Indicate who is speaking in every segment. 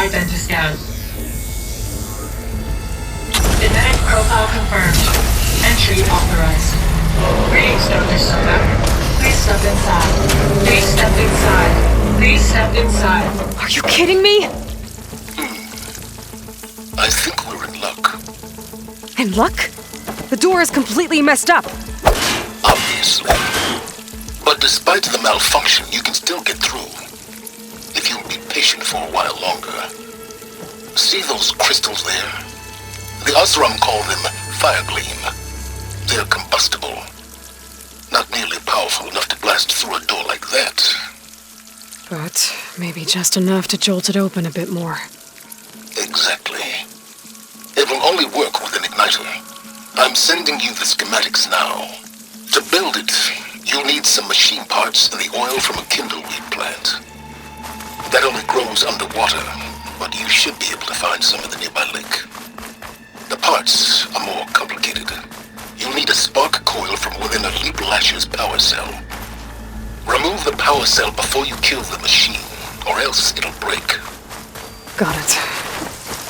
Speaker 1: Identiscan. Genetic profile confirmed. Entry authorized. Greetings, Dr. Soda. Please step inside. Please step inside. Please step inside.
Speaker 2: Are you kidding me?
Speaker 3: I think we're in luck.
Speaker 2: In luck? The door is completely messed up.
Speaker 3: Obviously. But despite the malfunction, you can still get through. If you'll be patient for a while longer. See those crystals there? The Osram call them fire gleam. They're combustible. Not nearly powerful enough to blast through a door like that.
Speaker 2: But maybe just enough to jolt it open a bit more.
Speaker 3: Exactly. It will only work with an igniter. I'm sending you the schematics now. To build it, you'll need some machine parts and the oil from a kindleweed plant. That only grows underwater, but you should be able to find some in the nearby lake. The parts are more complicated. You'll need a spark coil from within a Leap Lasher's power cell. Remove the power cell before you kill the machine, or else it'll break.
Speaker 2: Got it.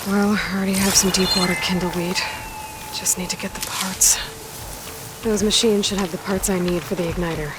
Speaker 2: Well, I already have some deep water kindleweed. Just need to get the parts. Those machines should have the parts I need for the igniter.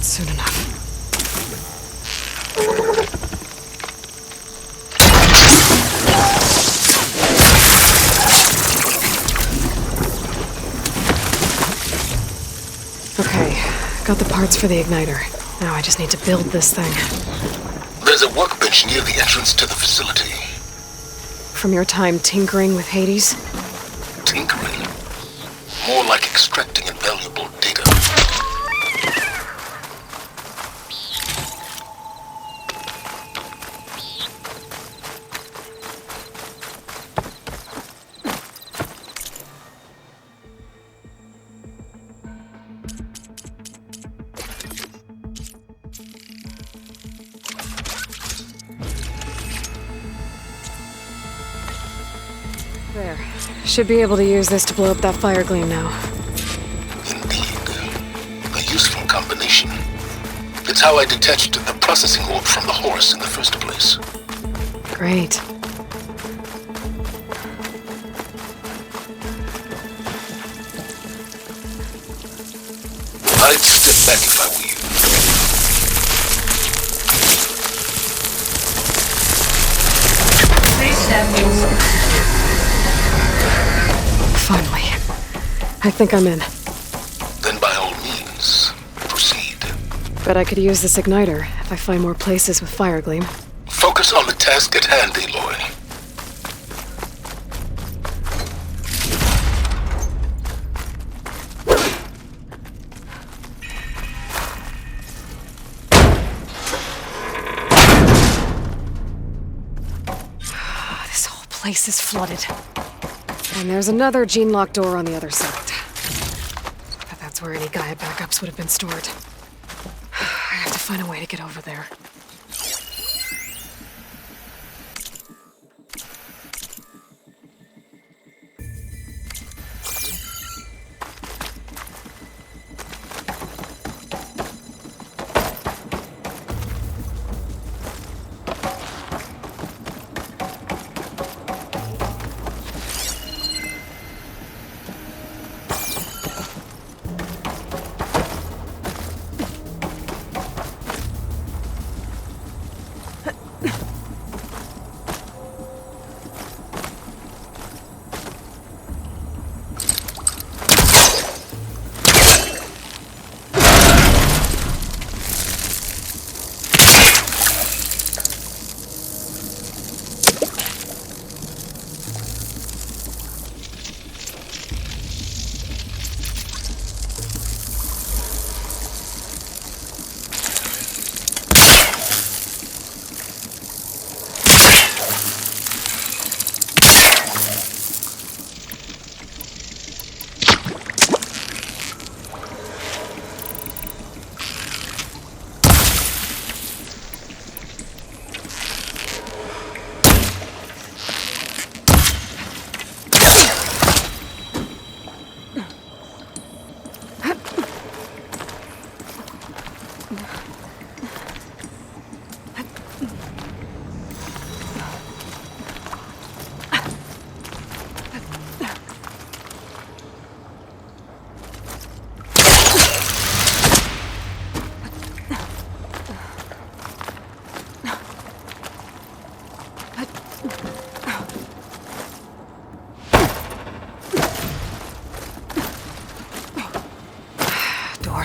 Speaker 2: Soon enough. Okay, got the parts for the igniter. Now I just need to build this thing.
Speaker 3: There's a workbench near the entrance to the facility.
Speaker 2: From your time tinkering with Hades?
Speaker 3: Tinkering? More like extracting invaluable data.
Speaker 2: There. Should be able to use this to blow up that fire gleam now.
Speaker 3: Indeed. A useful combination. It's how I detached the processing orb from the horse in the first place.
Speaker 2: Great.
Speaker 3: I'd step back if I were you.
Speaker 1: Please step inside.
Speaker 2: Finally. I think I'm in.
Speaker 3: Then by all means, proceed.
Speaker 2: Bet I could use this igniter if I find more places with fire gleam.
Speaker 3: Focus on the task at hand, Aloy.
Speaker 2: This whole place is flooded. And there's another gene-lock door on the other side. But that's where any Gaia backups would have been stored. I have to find a way to get over there.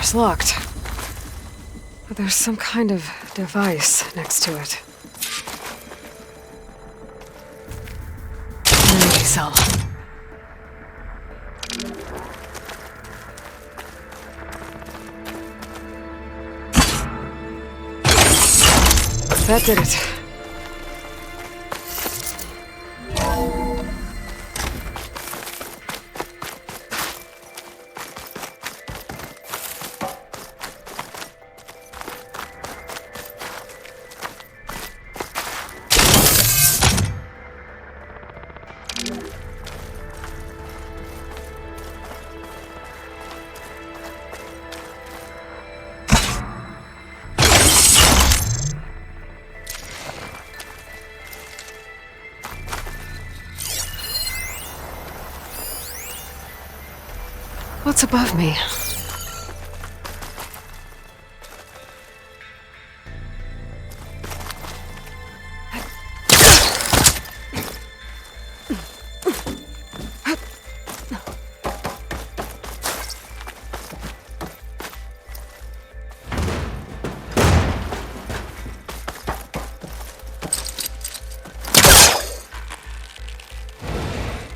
Speaker 2: Door's locked. But there's some kind of device next to it. An energy cell. That did it. What's above me?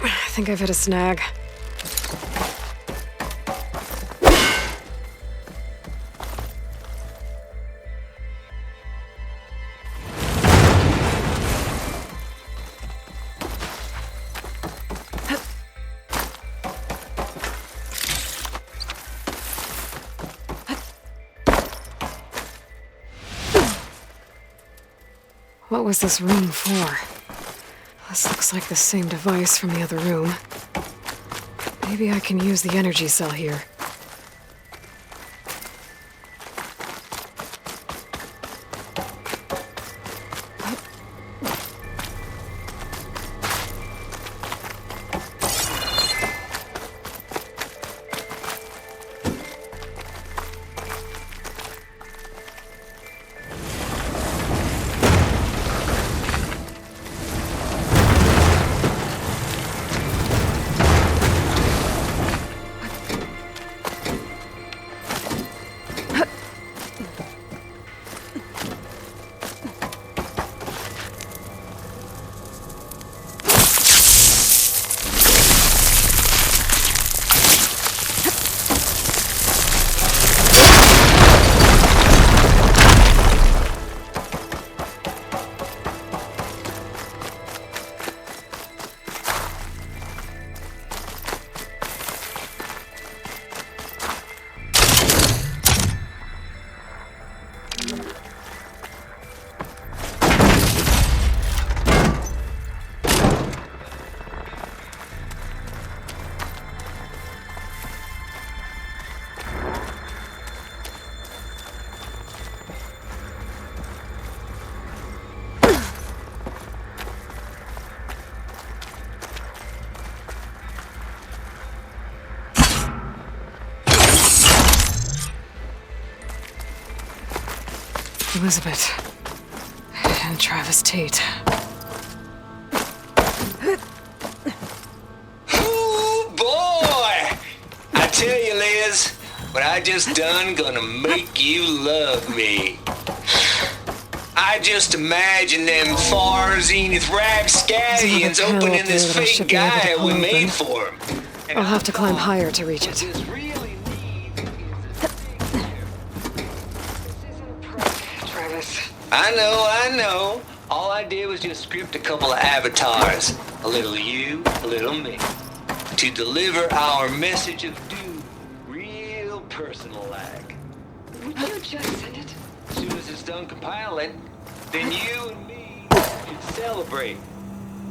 Speaker 2: I think I've hit a snag. What was this room for? This looks like the same device from the other room. Maybe I can use the energy cell here. Elizabeth and Travis Tate.
Speaker 4: Ooh, boy! I tell you, Liz, what I just done gonna make you love me. I just imagine them far zenith rapscallions opening this fake guy we made for him.
Speaker 2: I'll have to climb higher to reach it.
Speaker 4: I know. All I did was just script a couple of avatars. A little you, a little me. To deliver our message of doom, real personal-like.
Speaker 2: Would you just send it?
Speaker 4: As soon as it's done compiling, then you and me can celebrate.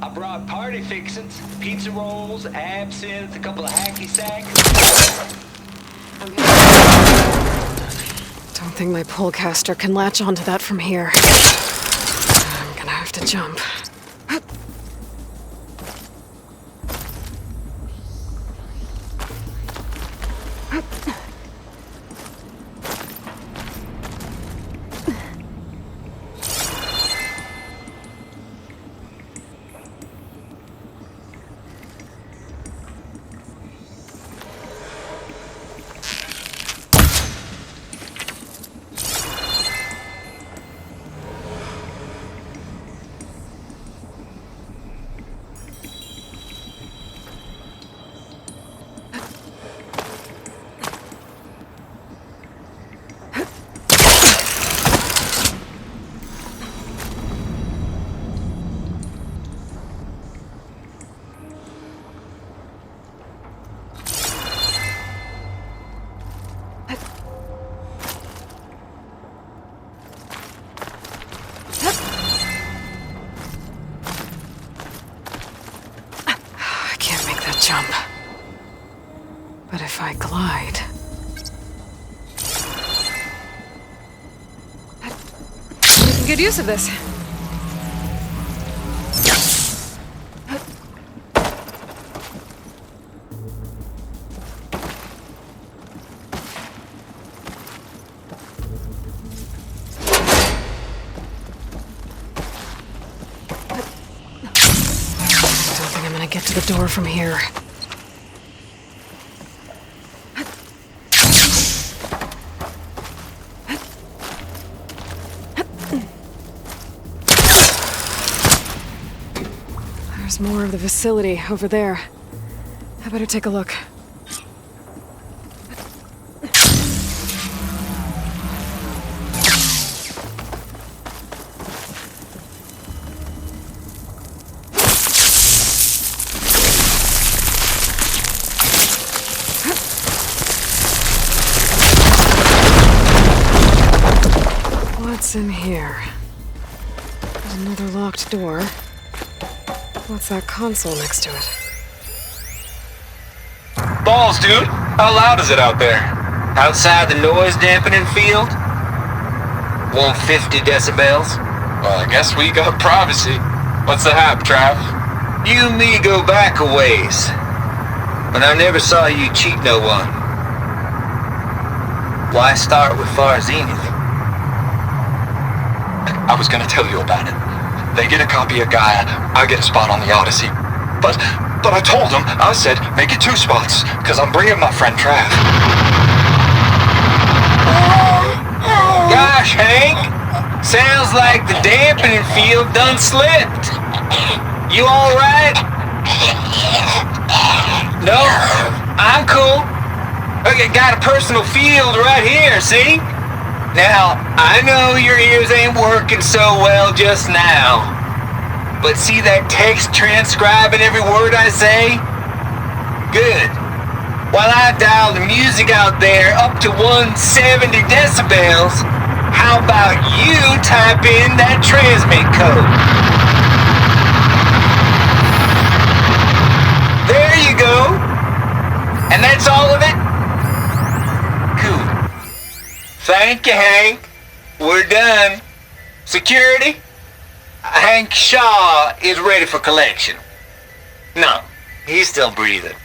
Speaker 4: I brought party fixins, pizza rolls, absinthe, a couple of hacky sacks.
Speaker 2: Don't think my pullcaster can latch onto that from here. I'm gonna have to jump. jump. But if I glide... I can get use of this. Get to the door from here. There's more of the facility over there. I better take a look. What's in here? There's another locked door. What's that console next to it?
Speaker 5: Balls, dude! How loud is it out there?
Speaker 4: Outside the noise dampening field? 150 decibels.
Speaker 5: Well, I guess we got privacy. What's the hap, Trav?
Speaker 4: You and me go back a ways. But I never saw you cheat no one. Why start with Farzini?
Speaker 5: I was gonna tell you about it. They get a copy of Gaia, I get a spot on the Odyssey. But I told them, I said, make it 2 spots, because I'm bringing my friend Trav.
Speaker 4: Gosh, Hank! Sounds like the dampening field done slipped. You alright? No, I'm cool. Okay, got a personal field right here, see? Now, I know your ears ain't working so well just now. But see that text transcribing every word I say? Good. While I dial the music out there up to 170 decibels, how about you type in that transmit code? There you go. And that's all of it? Cool. Thank you, Hank. We're done. Security? Hank Shaw is ready for collection. No, he's still breathing.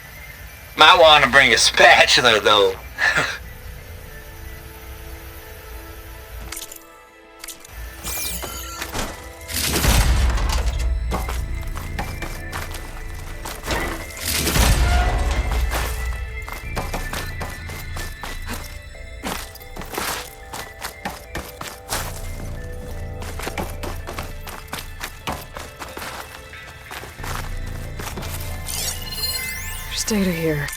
Speaker 4: Might want to bring a spatula, though.
Speaker 2: Data here.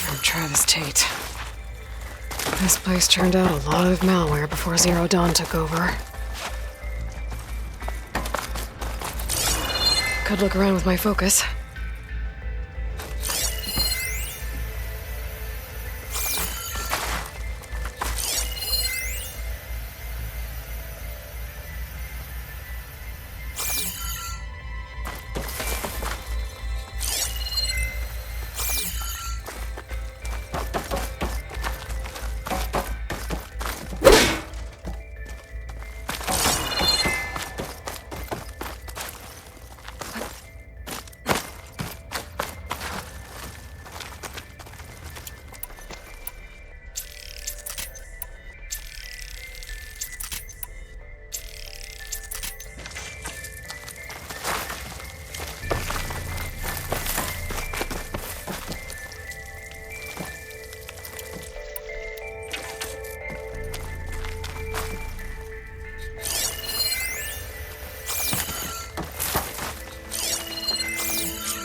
Speaker 2: From Travis Tate. This place turned out a lot of malware before Zero Dawn took over. Could look around with my focus.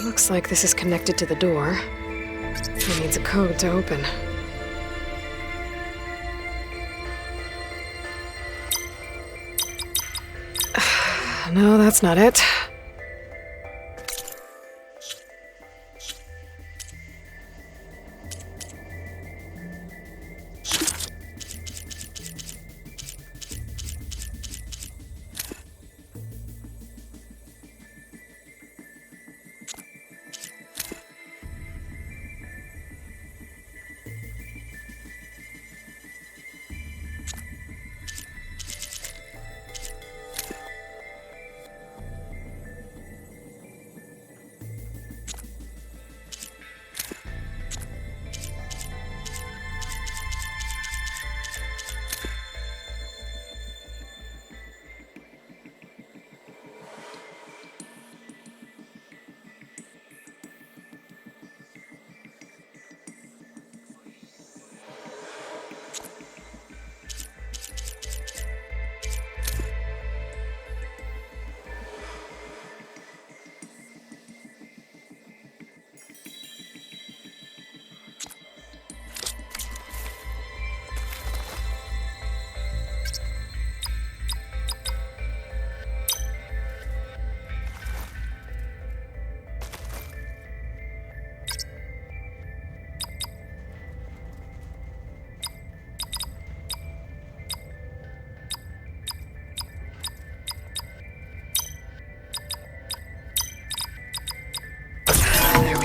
Speaker 2: Looks like this is connected to the door. It needs a code to open. No, that's not it.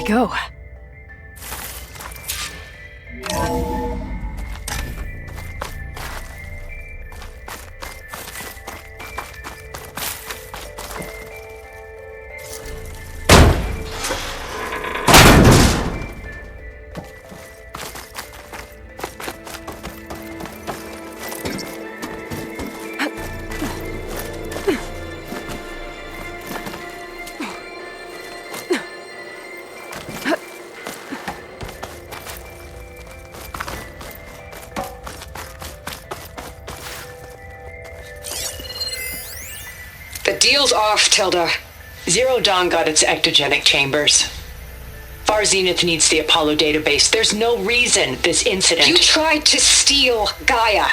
Speaker 2: go.
Speaker 6: The deal's off, Tilda. Zero Dawn got its ectogenic chambers. Far Zenith needs the Apollo database. There's no reason this incident...
Speaker 2: You tried to steal Gaia.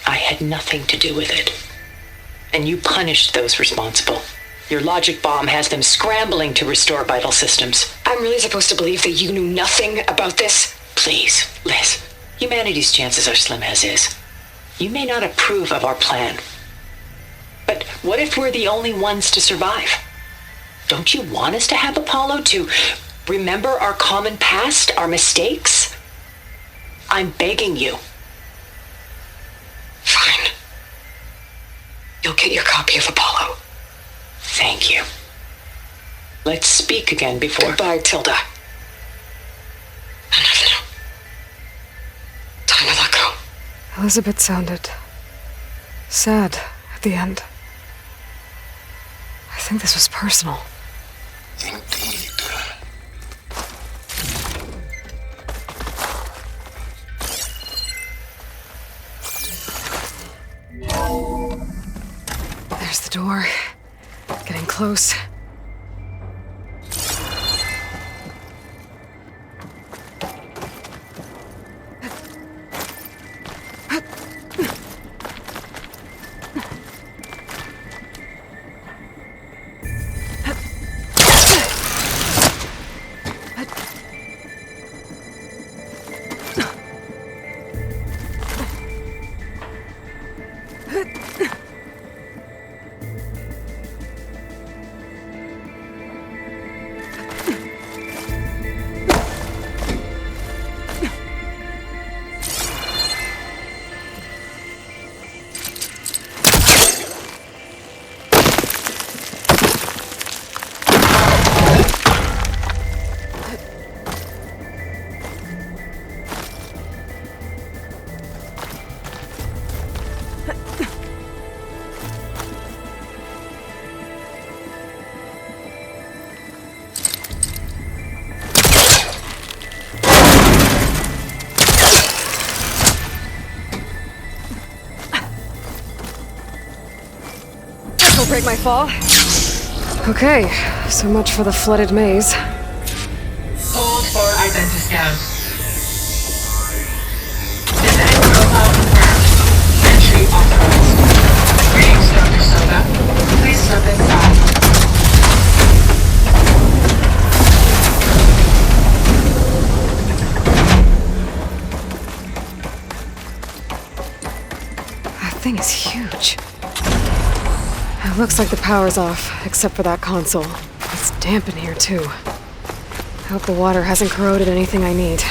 Speaker 6: I had nothing to do with it. And you punished those responsible. Your logic bomb has them scrambling to restore vital systems.
Speaker 2: I'm really supposed to believe that you knew nothing about this?
Speaker 6: Please, Liz. Humanity's chances are slim as is. You may not approve of our plan. But what if we're the only ones to survive? Don't you want us to have Apollo to remember our common past, our mistakes? I'm begging you.
Speaker 2: Fine. You'll get your copy of Apollo.
Speaker 6: Thank you. Let's speak again before...
Speaker 2: Goodbye, Tilda. Enough now. Time to let go. Elizabeth sounded sad at the end. I think this was personal.
Speaker 3: Indeed.
Speaker 2: There's the door. Getting close. Break my fall. Okay, so much for the flooded maze.
Speaker 1: Hold for identity scan. Genetic profile confirmed. Entry authorized. Greetings, Dr. Soda. Please step inside.
Speaker 2: That thing is huge. It looks like the power's off, except for that console. It's damp in here, too. I hope the water hasn't corroded anything I need.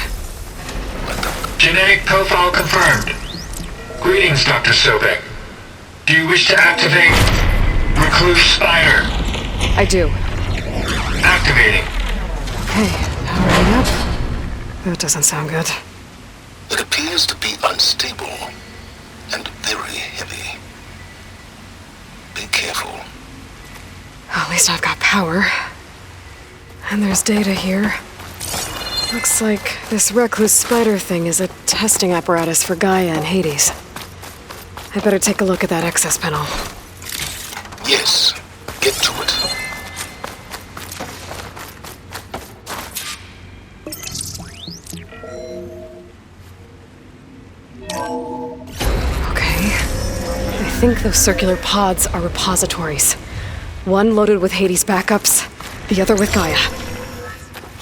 Speaker 7: Genetic profile confirmed. Greetings, Dr. Sobek. Do you wish to activate Recluse Spider?
Speaker 2: I do.
Speaker 7: Activating.
Speaker 2: Okay, powering up. That doesn't sound good.
Speaker 3: It appears to be unstable and very heavy. Be careful.
Speaker 2: At least I've got power. And there's data here. Looks like this recluse spider thing is a testing apparatus for Gaia and Hades. I better take a look at that access panel.
Speaker 3: Yes, get to it.
Speaker 2: Okay. I think those circular pods are repositories. One loaded with Hades backups, the other with Gaia.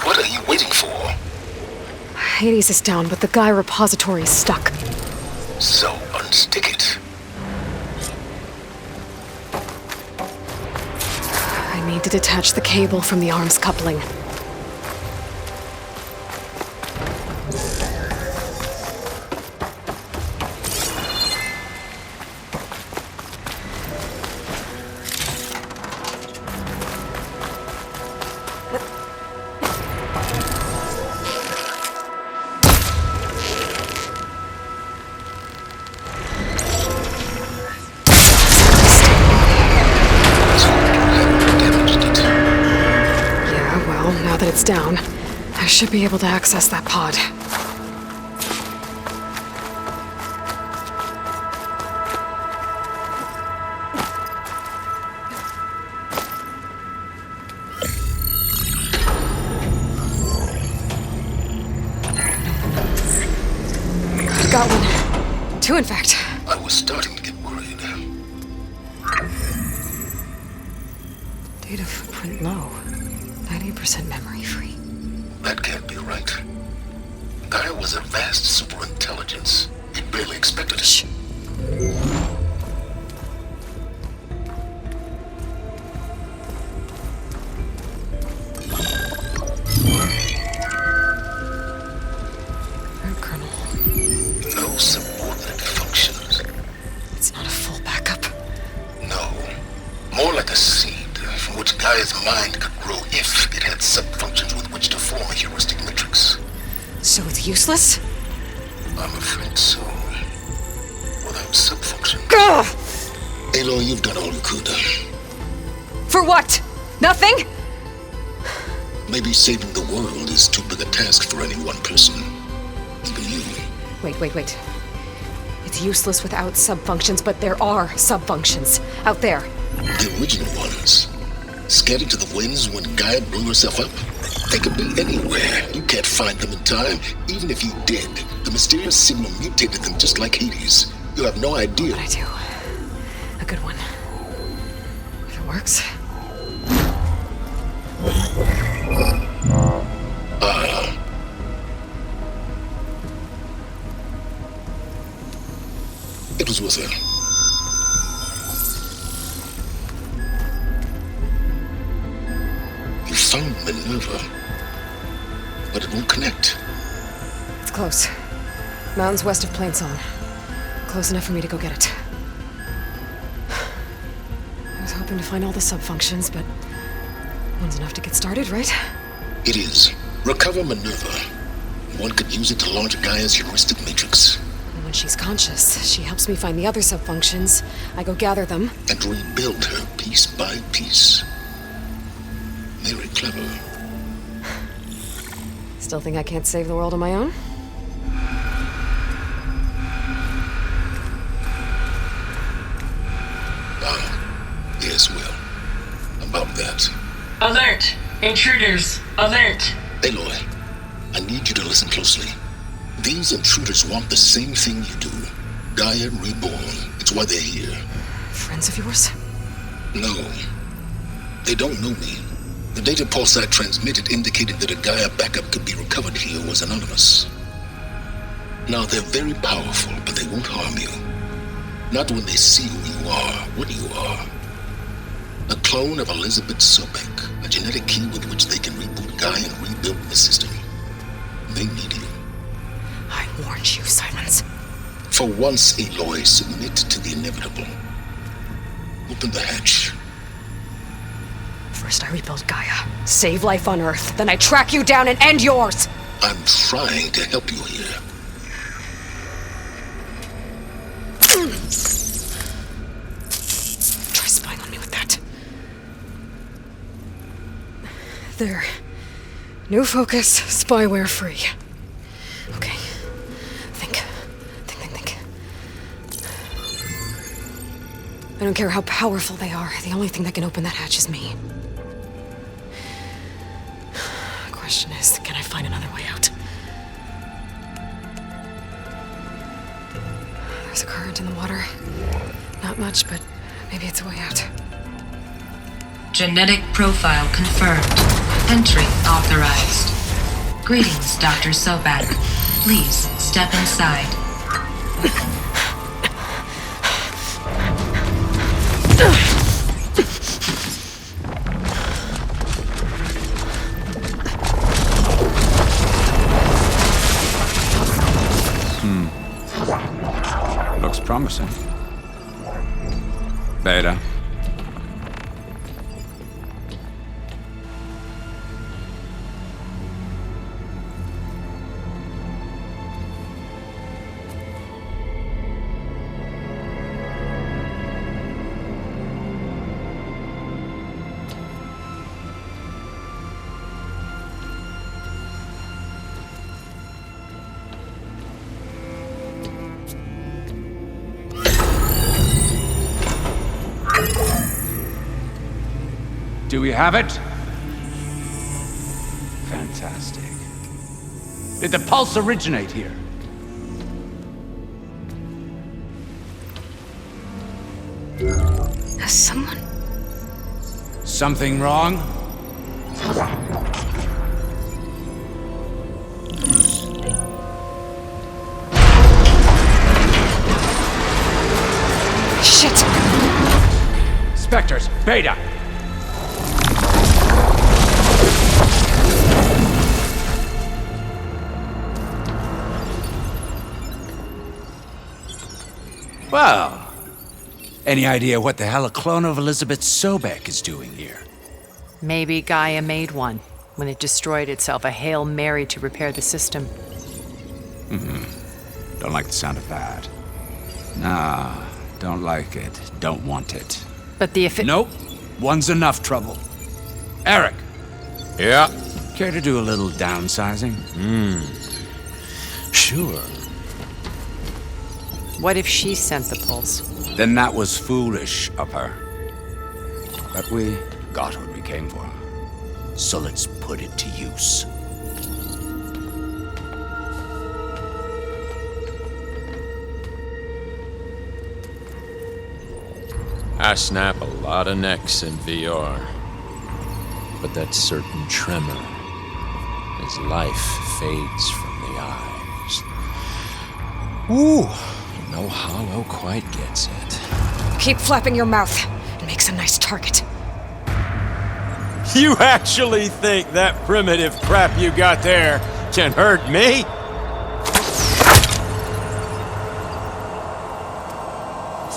Speaker 3: What are you waiting for?
Speaker 2: Hades is down, but the Gaia repository is stuck.
Speaker 3: So unstick it.
Speaker 2: I need to detach the cable from the arms coupling. now that it's down, I should be able to access that pod. Got one. Two, in fact.
Speaker 3: I was starting to get worried.
Speaker 2: Data footprint low. 90% memory free.
Speaker 3: That can't be right. Gaia was a vast superintelligence. He barely expected it.
Speaker 2: Shh. Kernel.
Speaker 3: No subordinate functions.
Speaker 2: It's not a full backup.
Speaker 3: No. More like a seed from which Gaia's mind could grow if it had sub-functions with which to form a heuristic matrix.
Speaker 2: So it's useless?
Speaker 3: I'm afraid so. Without sub-function.
Speaker 2: Ugh!
Speaker 3: Aloy, you've done all you could.
Speaker 2: For what? Nothing?
Speaker 3: Maybe saving the world is too big a task for any one person. Even you.
Speaker 2: Wait. It's useless without subfunctions, but there are subfunctions out there.
Speaker 3: The original ones. Scattered to the winds when Gaia blew herself up? They could be anywhere. You can't find them in time. Even if you did, the mysterious signal mutated them just like Hades. You have no idea.
Speaker 2: But I do. A good one. If it works.
Speaker 3: It was worth it. You found Minerva, but it won't connect.
Speaker 2: It's close. Mountains west of Plainsong. Close enough for me to go get it. I was hoping to find all the subfunctions, but one's enough to get started, right?
Speaker 3: It is. Recover Minerva. One could use it to launch Gaia's heuristic matrix.
Speaker 2: And when she's conscious, she helps me find the other subfunctions. I go gather them.
Speaker 3: And rebuild her piece by piece. Very clever.
Speaker 2: Still think I can't save the world on my own?
Speaker 3: Yes, well. About that.
Speaker 1: Alert! Intruders! Alert!
Speaker 3: Aloy, I need you to listen closely. These intruders want the same thing you do. Gaia reborn. It's why they're here.
Speaker 2: Friends of yours?
Speaker 3: No. They don't know me. The data pulse I transmitted indicated that a Gaia backup could be recovered here was anonymous. Now, they're very powerful, but they won't harm you. Not when they see who you are, what you are. A clone of Elizabeth Sobek, a genetic key with which they can reboot Gaia and rebuild the system. They need you.
Speaker 2: I warned you, Silence.
Speaker 3: For once, Aloy, submit to the inevitable. Open the hatch.
Speaker 2: First I rebuild Gaia, save life on Earth, then I track you down and end yours!
Speaker 3: I'm trying to help you here.
Speaker 2: Try spying on me with that. There. New focus, spyware free. Okay. Think. I don't care how powerful they are. The only thing that can open that hatch is me. Question is, can I find another way out? There's a current in the water. Not much, but maybe it's a way out.
Speaker 8: Genetic profile confirmed. Entry authorized. Greetings, Dr. Sobek. Please step inside.
Speaker 9: Looks promising. Beta. Do we have it? Fantastic. Did the pulse originate here?
Speaker 2: Has someone...
Speaker 9: Something wrong?
Speaker 2: Shit!
Speaker 9: Spectres, Beta! Well, any idea what the hell a clone of Elizabeth Sobek is doing here?
Speaker 10: Maybe Gaia made one when it destroyed itself, a Hail Mary to repair the system.
Speaker 9: Don't like the sound of that. Nah, don't like it. Don't want it.
Speaker 10: But the
Speaker 9: Nope. One's enough trouble. Eric.
Speaker 11: Yeah?
Speaker 9: Care to do a little downsizing?
Speaker 11: Sure.
Speaker 10: What if she sent the pulse?
Speaker 9: Then that was foolish of her. But we got what we came for. So let's put it to use.
Speaker 11: I snap a lot of necks in VR. But that certain tremor as life fades from the eyes. Ooh, no hollow quite gets it.
Speaker 2: Keep flapping your mouth. It makes a nice target.
Speaker 11: You actually think that primitive crap you got there can hurt me?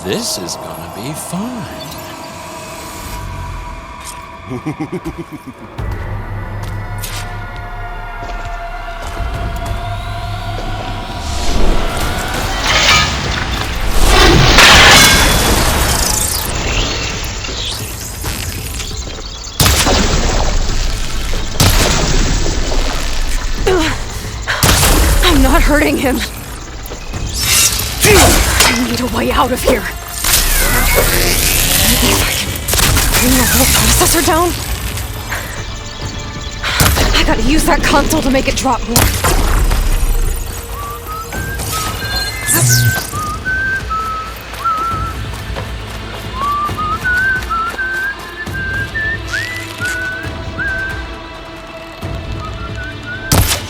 Speaker 11: This is gonna be fun.
Speaker 2: I'm not hurting him. I need a way out of here. Maybe if I can bring that whole processor down. I gotta use that console to make it drop more.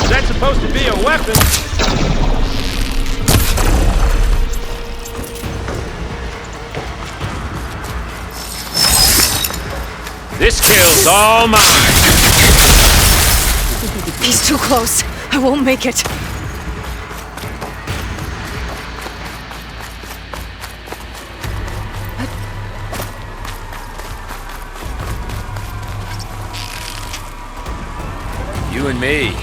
Speaker 11: That's supposed to be a weapon. This kill's all mine.
Speaker 2: He's too close. I won't make it.
Speaker 11: You and me.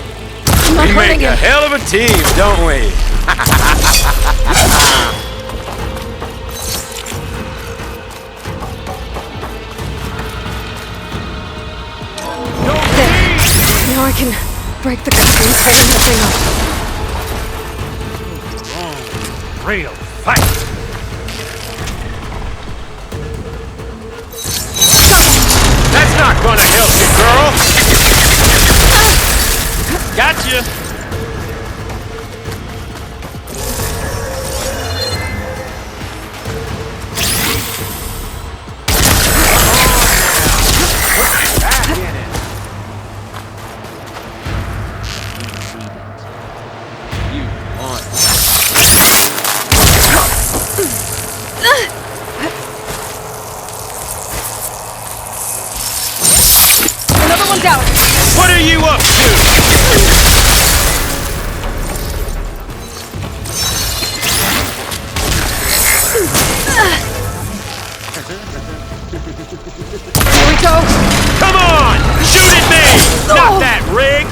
Speaker 2: I'm not
Speaker 11: We
Speaker 2: hurting
Speaker 11: make
Speaker 2: him.
Speaker 11: a hell of a team, don't we?
Speaker 2: Now I can break the cover and tighten that thing up.
Speaker 11: Real fight. That's not gonna help you, girl. Gotcha.
Speaker 2: Another one down.
Speaker 11: What are you up to?
Speaker 2: Here we go.
Speaker 11: Come on! Shoot at me! Not that rig!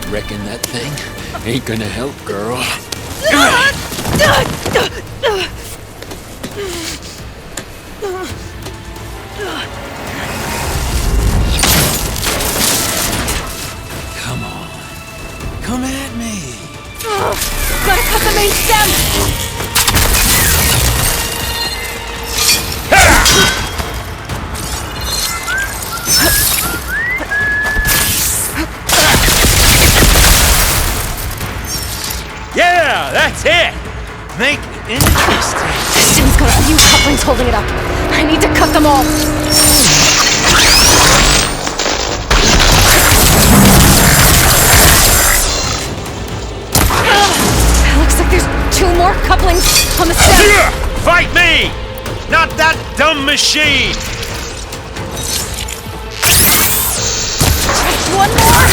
Speaker 11: Reckon that thing ain't gonna help, girl. Come on. Come at me.
Speaker 2: Gotta cut the main stem!
Speaker 11: Yeah, that's it! Make it interesting.
Speaker 2: This thing's got a few couplings holding it up. I need to cut them all. Looks like there's 2 more couplings on the stem.
Speaker 11: Here! Fight me! Not that dumb machine!
Speaker 2: One more!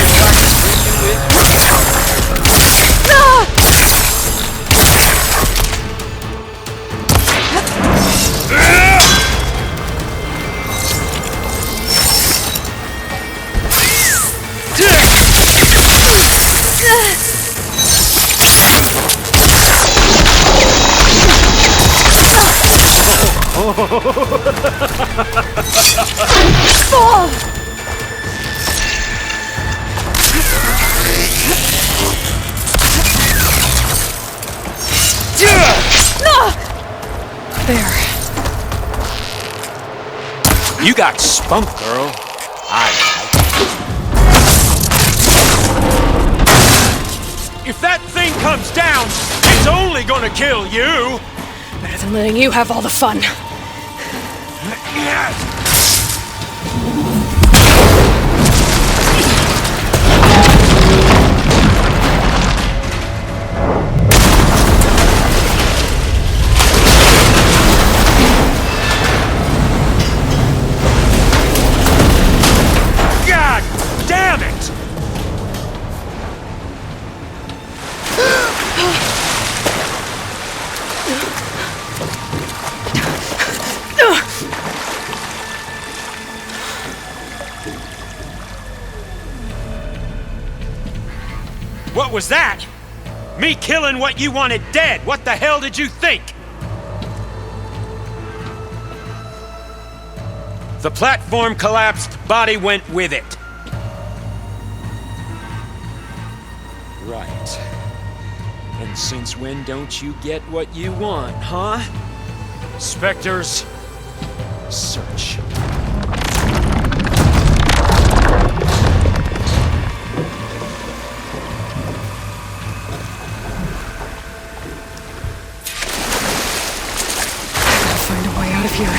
Speaker 2: There.
Speaker 11: You got spunk, girl. If that thing comes down, it's only gonna kill you.
Speaker 2: Better than letting you have all the fun.
Speaker 11: God damn it! What was that? Me killing what you wanted dead. What the hell did you think? The platform collapsed, body went with it. Right. And since when don't you get what you want, huh? Spectres, search.
Speaker 2: Find a way out of here.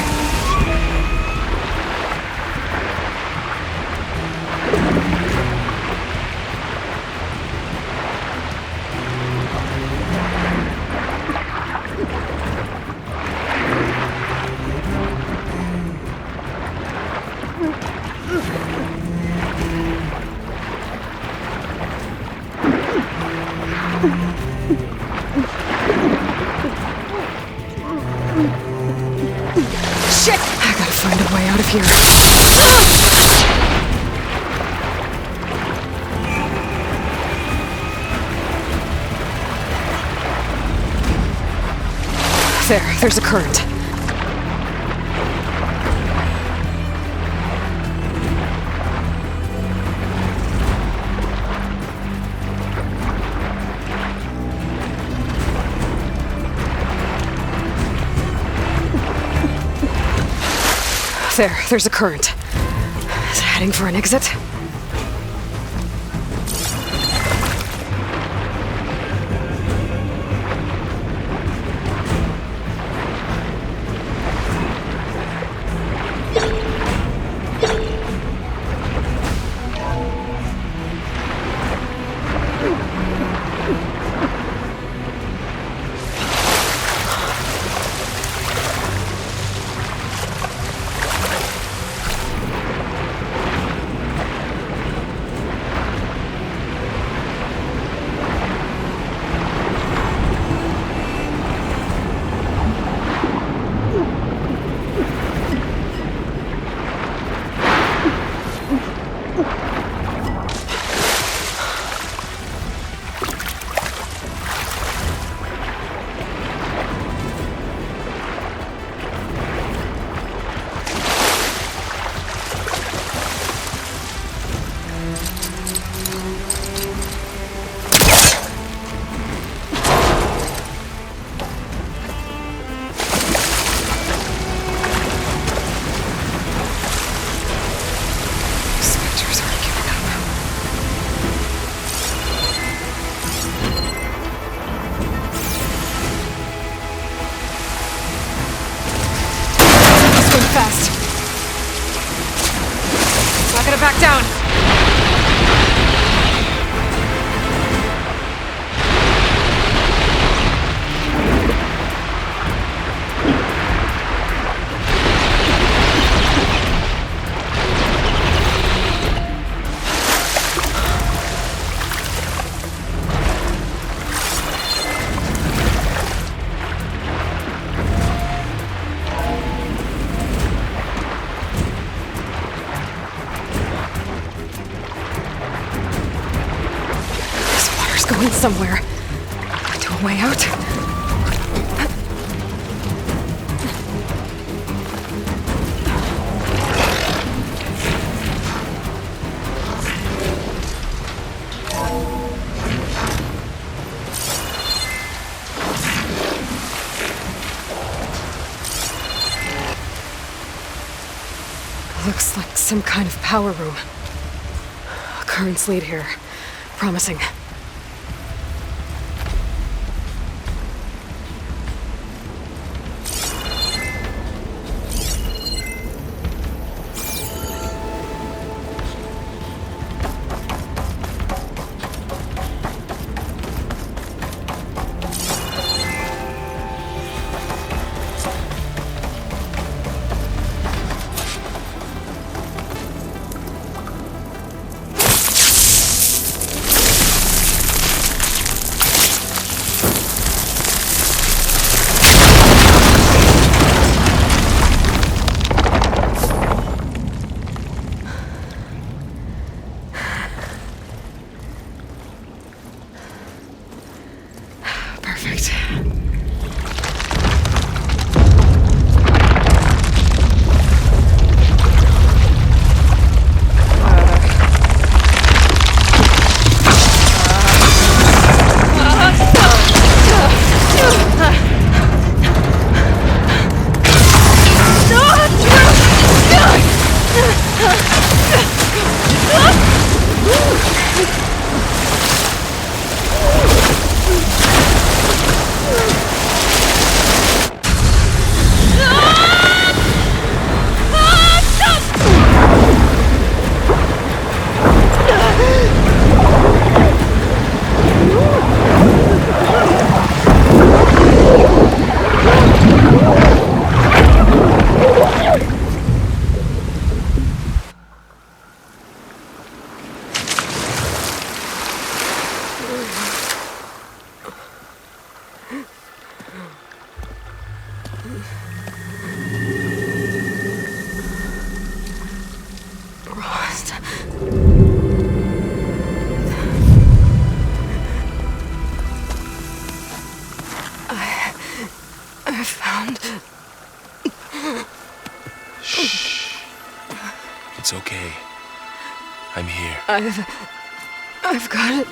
Speaker 2: Shit! I gotta find a way out of here. There's a current. There's a current. Is it heading for an exit? not gonna back down! Going somewhere. To a way out. Looks like some kind of power room. Currents lead here. Promising.
Speaker 12: It's okay. I'm here.
Speaker 2: I've got it.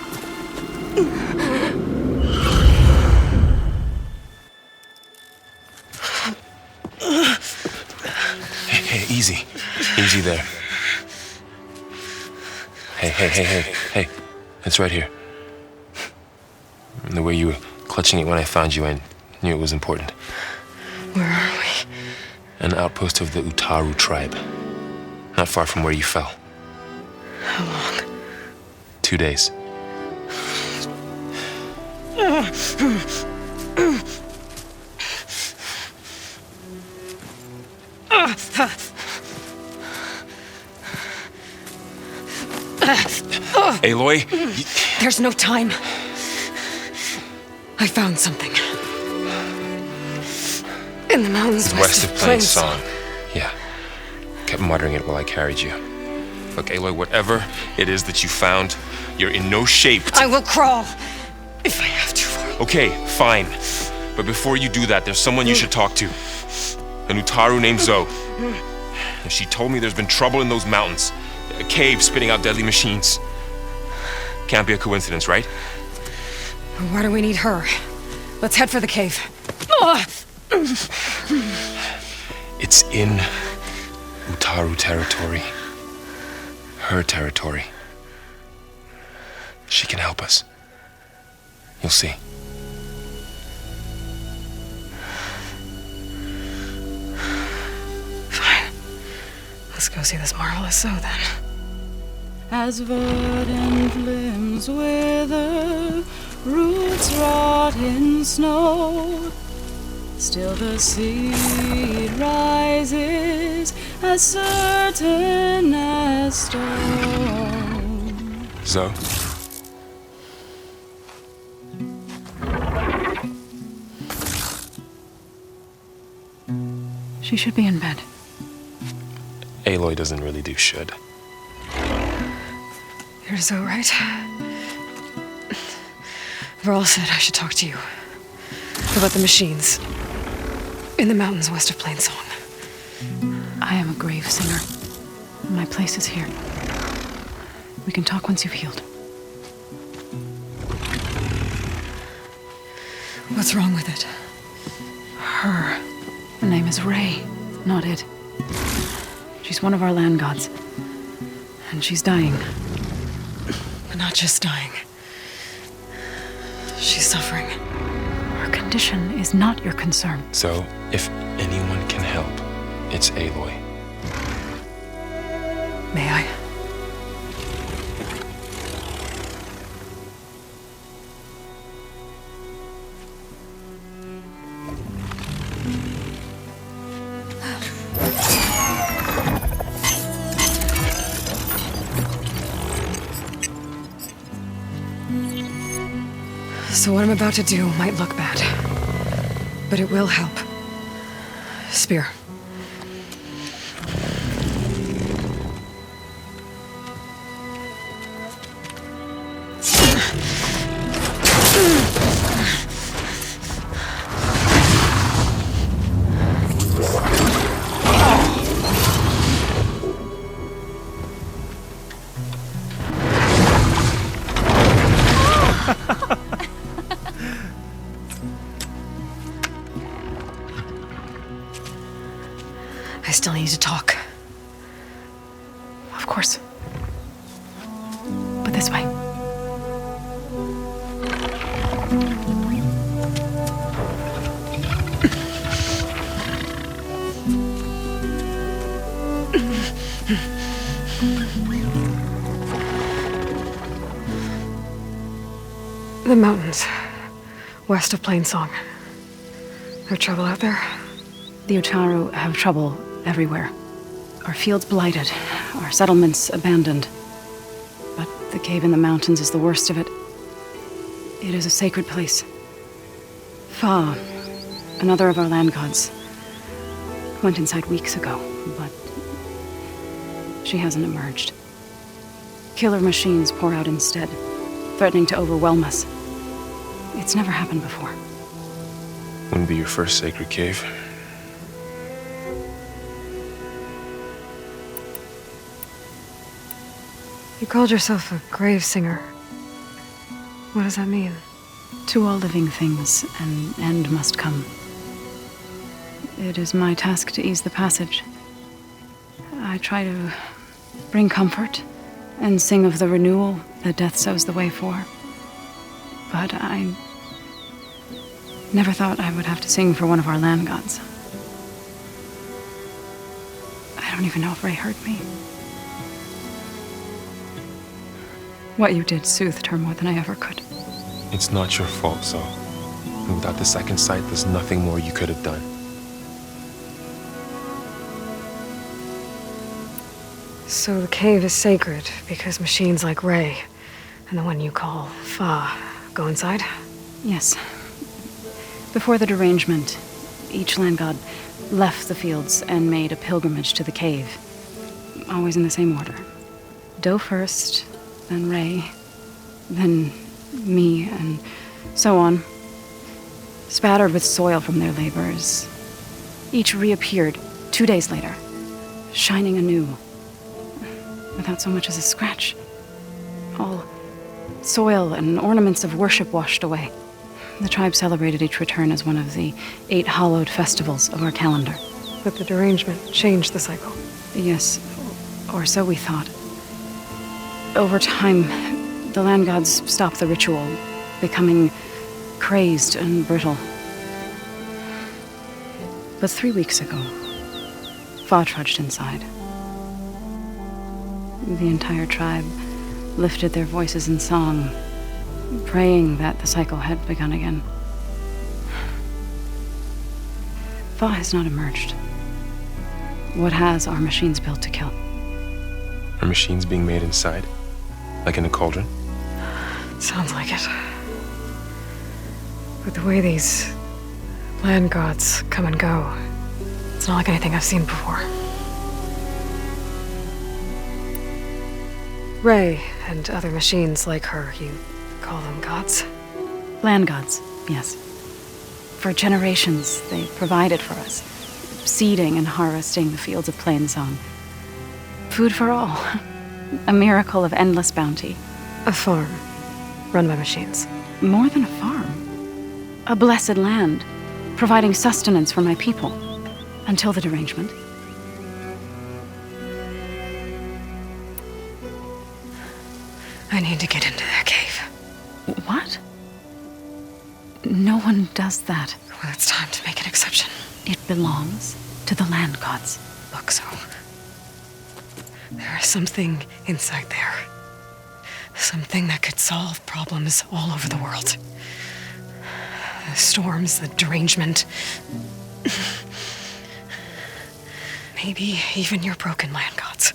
Speaker 12: Hey, easy. Easy there. Hey. It's right here. The way you were clutching it when I found you, I knew it was important.
Speaker 2: Where are we?
Speaker 12: An outpost of the Utaru tribe. Not far from where you fell.
Speaker 2: How long?
Speaker 12: 2 days. Aloy?
Speaker 2: There's no time. I found something. In the mountains
Speaker 12: west of Plain Song. Yeah. Kept muttering it while I carried you. Look, Aloy, whatever it is that you found, you're in no shape to...
Speaker 2: I will crawl, if I have to.
Speaker 12: Okay, fine. But before you do that, there's someone you should talk to. An Utaru named Zoe. She told me there's been trouble in those mountains. A cave spitting out deadly machines. Can't be a coincidence, right?
Speaker 2: Why do we need her? Let's head for the cave.
Speaker 12: It's in Utaru territory. Her territory. She can help us. You'll see.
Speaker 2: Fine. Let's go see this marvelous Zoe then.
Speaker 13: as verdant limbs wither, roots rot in snow. Still the seed rises as certain as stone.
Speaker 12: Zoe?
Speaker 13: She should be in bed.
Speaker 12: Aloy doesn't really do should.
Speaker 2: You're so right. Varl said I should talk to you about the machines in the mountains west of Plainsong.
Speaker 13: I am a grave singer. My place is here. We can talk once you've healed.
Speaker 2: What's wrong with it?
Speaker 13: Her. Her name is Ray, not it. She's one of our land gods. And she's dying.
Speaker 2: But not just dying. She's suffering.
Speaker 13: Her condition is not your concern.
Speaker 12: So, if anyone can help, it's Aloy.
Speaker 2: May I? So what I'm about to do might look bad, but it will help. Spear. I still need to talk.
Speaker 13: Of course. But this way.
Speaker 2: The mountains, west of Plainsong. There trouble out there?
Speaker 13: The Utaru have trouble everywhere. Our fields blighted, our settlements abandoned. But the cave in the mountains is the worst of it. It is a sacred place. Fa, another of our land gods, went inside weeks ago, but she hasn't emerged. Killer machines pour out instead, threatening to overwhelm us. It's never happened before.
Speaker 12: Wouldn't be your first sacred cave.
Speaker 2: You called yourself a grave singer. What does that mean?
Speaker 13: To all living things, an end must come. It is my task to ease the passage. I try to bring comfort and sing of the renewal that death sows the way for. But I never thought I would have to sing for one of our land gods. I don't even know if Ray heard me. What you did soothed her more than I ever could.
Speaker 12: It's not your fault, Zoe. And without the second sight, there's nothing more you could have done.
Speaker 2: So the cave is sacred because machines like Ray and the one you call Fa go inside?
Speaker 13: Yes. Before the derangement, each land god left the fields and made a pilgrimage to the cave. Always in the same order. Do first, then Ray, then me, and so on. Spattered with soil from their labors. Each reappeared 2 days later, shining anew, without so much as a scratch. All soil and ornaments of worship washed away. The tribe celebrated each return as one of the 8 hallowed festivals of our calendar.
Speaker 2: But the derangement changed the cycle.
Speaker 13: Yes, or so we thought. Over time, the land gods stopped the ritual, becoming crazed and brittle. But 3 weeks ago, Fa trudged inside. The entire tribe lifted their voices in song, praying that the cycle had begun again. Thaw has not emerged. What has are machines built to kill.
Speaker 12: Are machines being made inside? Like in a cauldron?
Speaker 2: Sounds like it. With the way these land gods come and go, it's not like anything I've seen before. Ray and other machines like her, you call them gods?
Speaker 13: Land gods, yes. For generations, they provided for us, seeding and harvesting the fields of Plainsong. Food for all. A miracle of endless bounty.
Speaker 2: A farm, run by machines.
Speaker 13: More than a farm. A blessed land, providing sustenance for my people. Until the derangement.
Speaker 2: I need to get into that cave.
Speaker 13: What? No one does that.
Speaker 2: Well, it's time to make an exception.
Speaker 13: It belongs to the land gods.
Speaker 2: Look, so there is something inside there. Something that could solve problems all over the world. The storms, the derangement. Maybe even your broken land gods.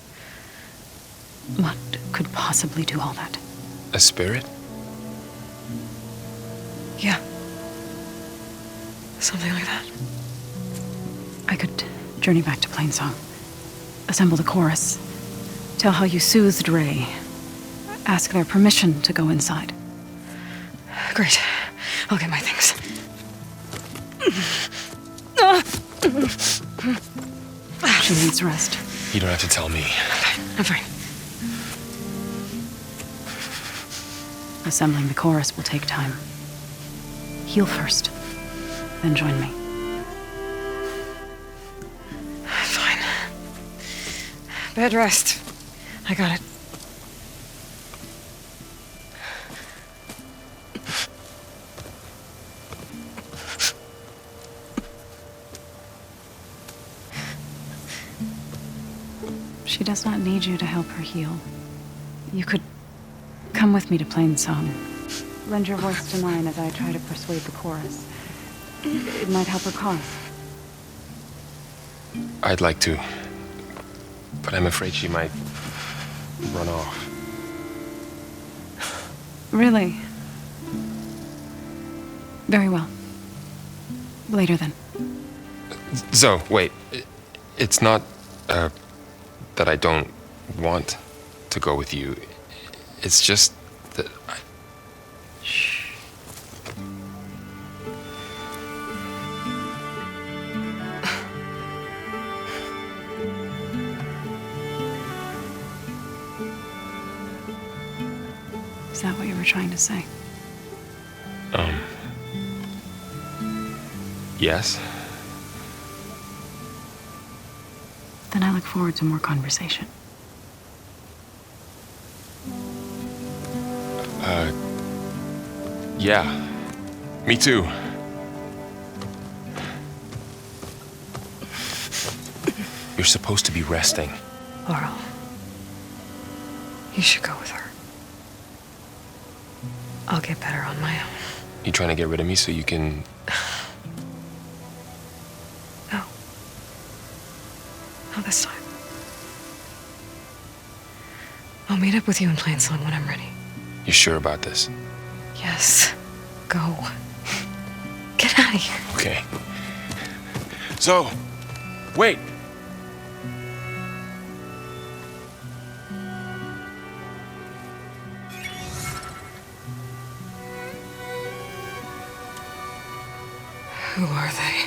Speaker 13: What could possibly do all that?
Speaker 12: A spirit?
Speaker 2: Yeah. Something like that.
Speaker 13: I could journey back to Plainsong. Assemble the chorus. Tell how you soothed Ray. Ask their permission to go inside.
Speaker 2: Great. I'll get my things.
Speaker 13: She needs rest.
Speaker 12: You don't have to tell me.
Speaker 2: I'm fine.
Speaker 13: Assembling the chorus will take time. Heal first, then join me.
Speaker 2: Fine. Bed rest. I got it.
Speaker 13: She does not need you to help her heal. You could come with me to Plainsong. Lend your voice to mine as I try to persuade the chorus. It might help her cause.
Speaker 12: I'd like to, but I'm afraid she might run off.
Speaker 13: Really? Very well. Later then.
Speaker 12: Zoe, wait. It's not, that I don't want to go with you. It's just that I...
Speaker 13: Shh. Is that what you were trying to say?
Speaker 12: Yes?
Speaker 13: Then I look forward to more conversation.
Speaker 12: Yeah. Me too. You're supposed to be resting.
Speaker 2: Laurel, you should go with her. I'll get better on my own.
Speaker 12: You trying to get rid of me so you can...
Speaker 2: No. Not this time. I'll meet up with you in Plainsong when I'm ready.
Speaker 12: You sure about this?
Speaker 2: Yes. Go. Get out of here.
Speaker 12: Okay. So, wait.
Speaker 2: Who are they?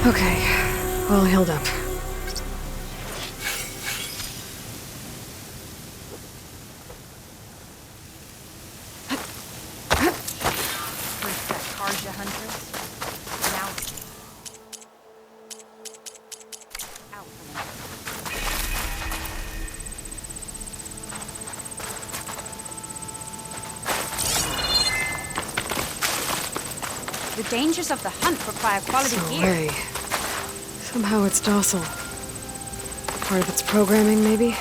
Speaker 2: Okay, all healed up.
Speaker 10: First that Karja hunters.
Speaker 14: dangers of the hunt require quality
Speaker 2: No
Speaker 14: gear.
Speaker 2: way. Somehow it's docile. Part of its programming, maybe?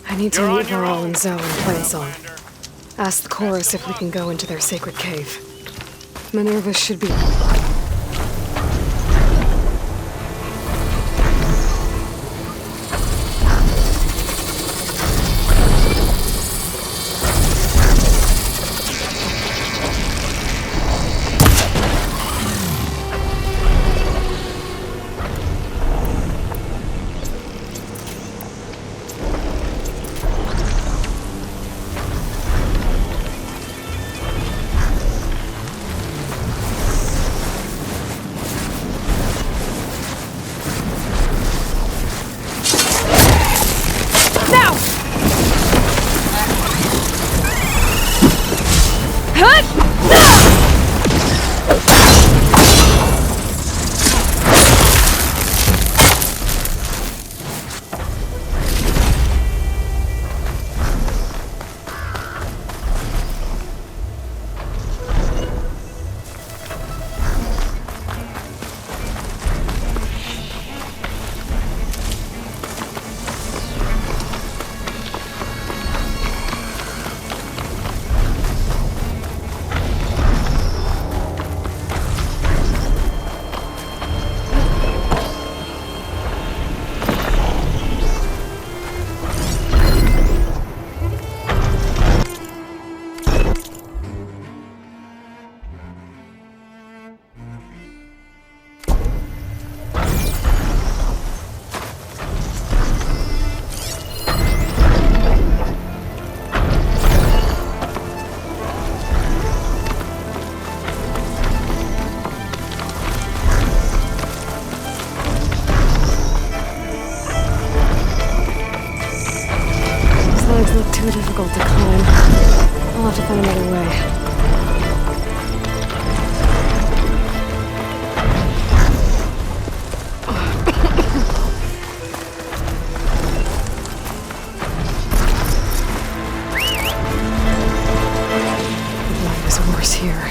Speaker 2: I need to meet Varl and Zoe in Plainsong. Ask the chorus if we can go into their sacred cave. Minerva should be... Too difficult to climb. I'll have to find another way. The light is worse here.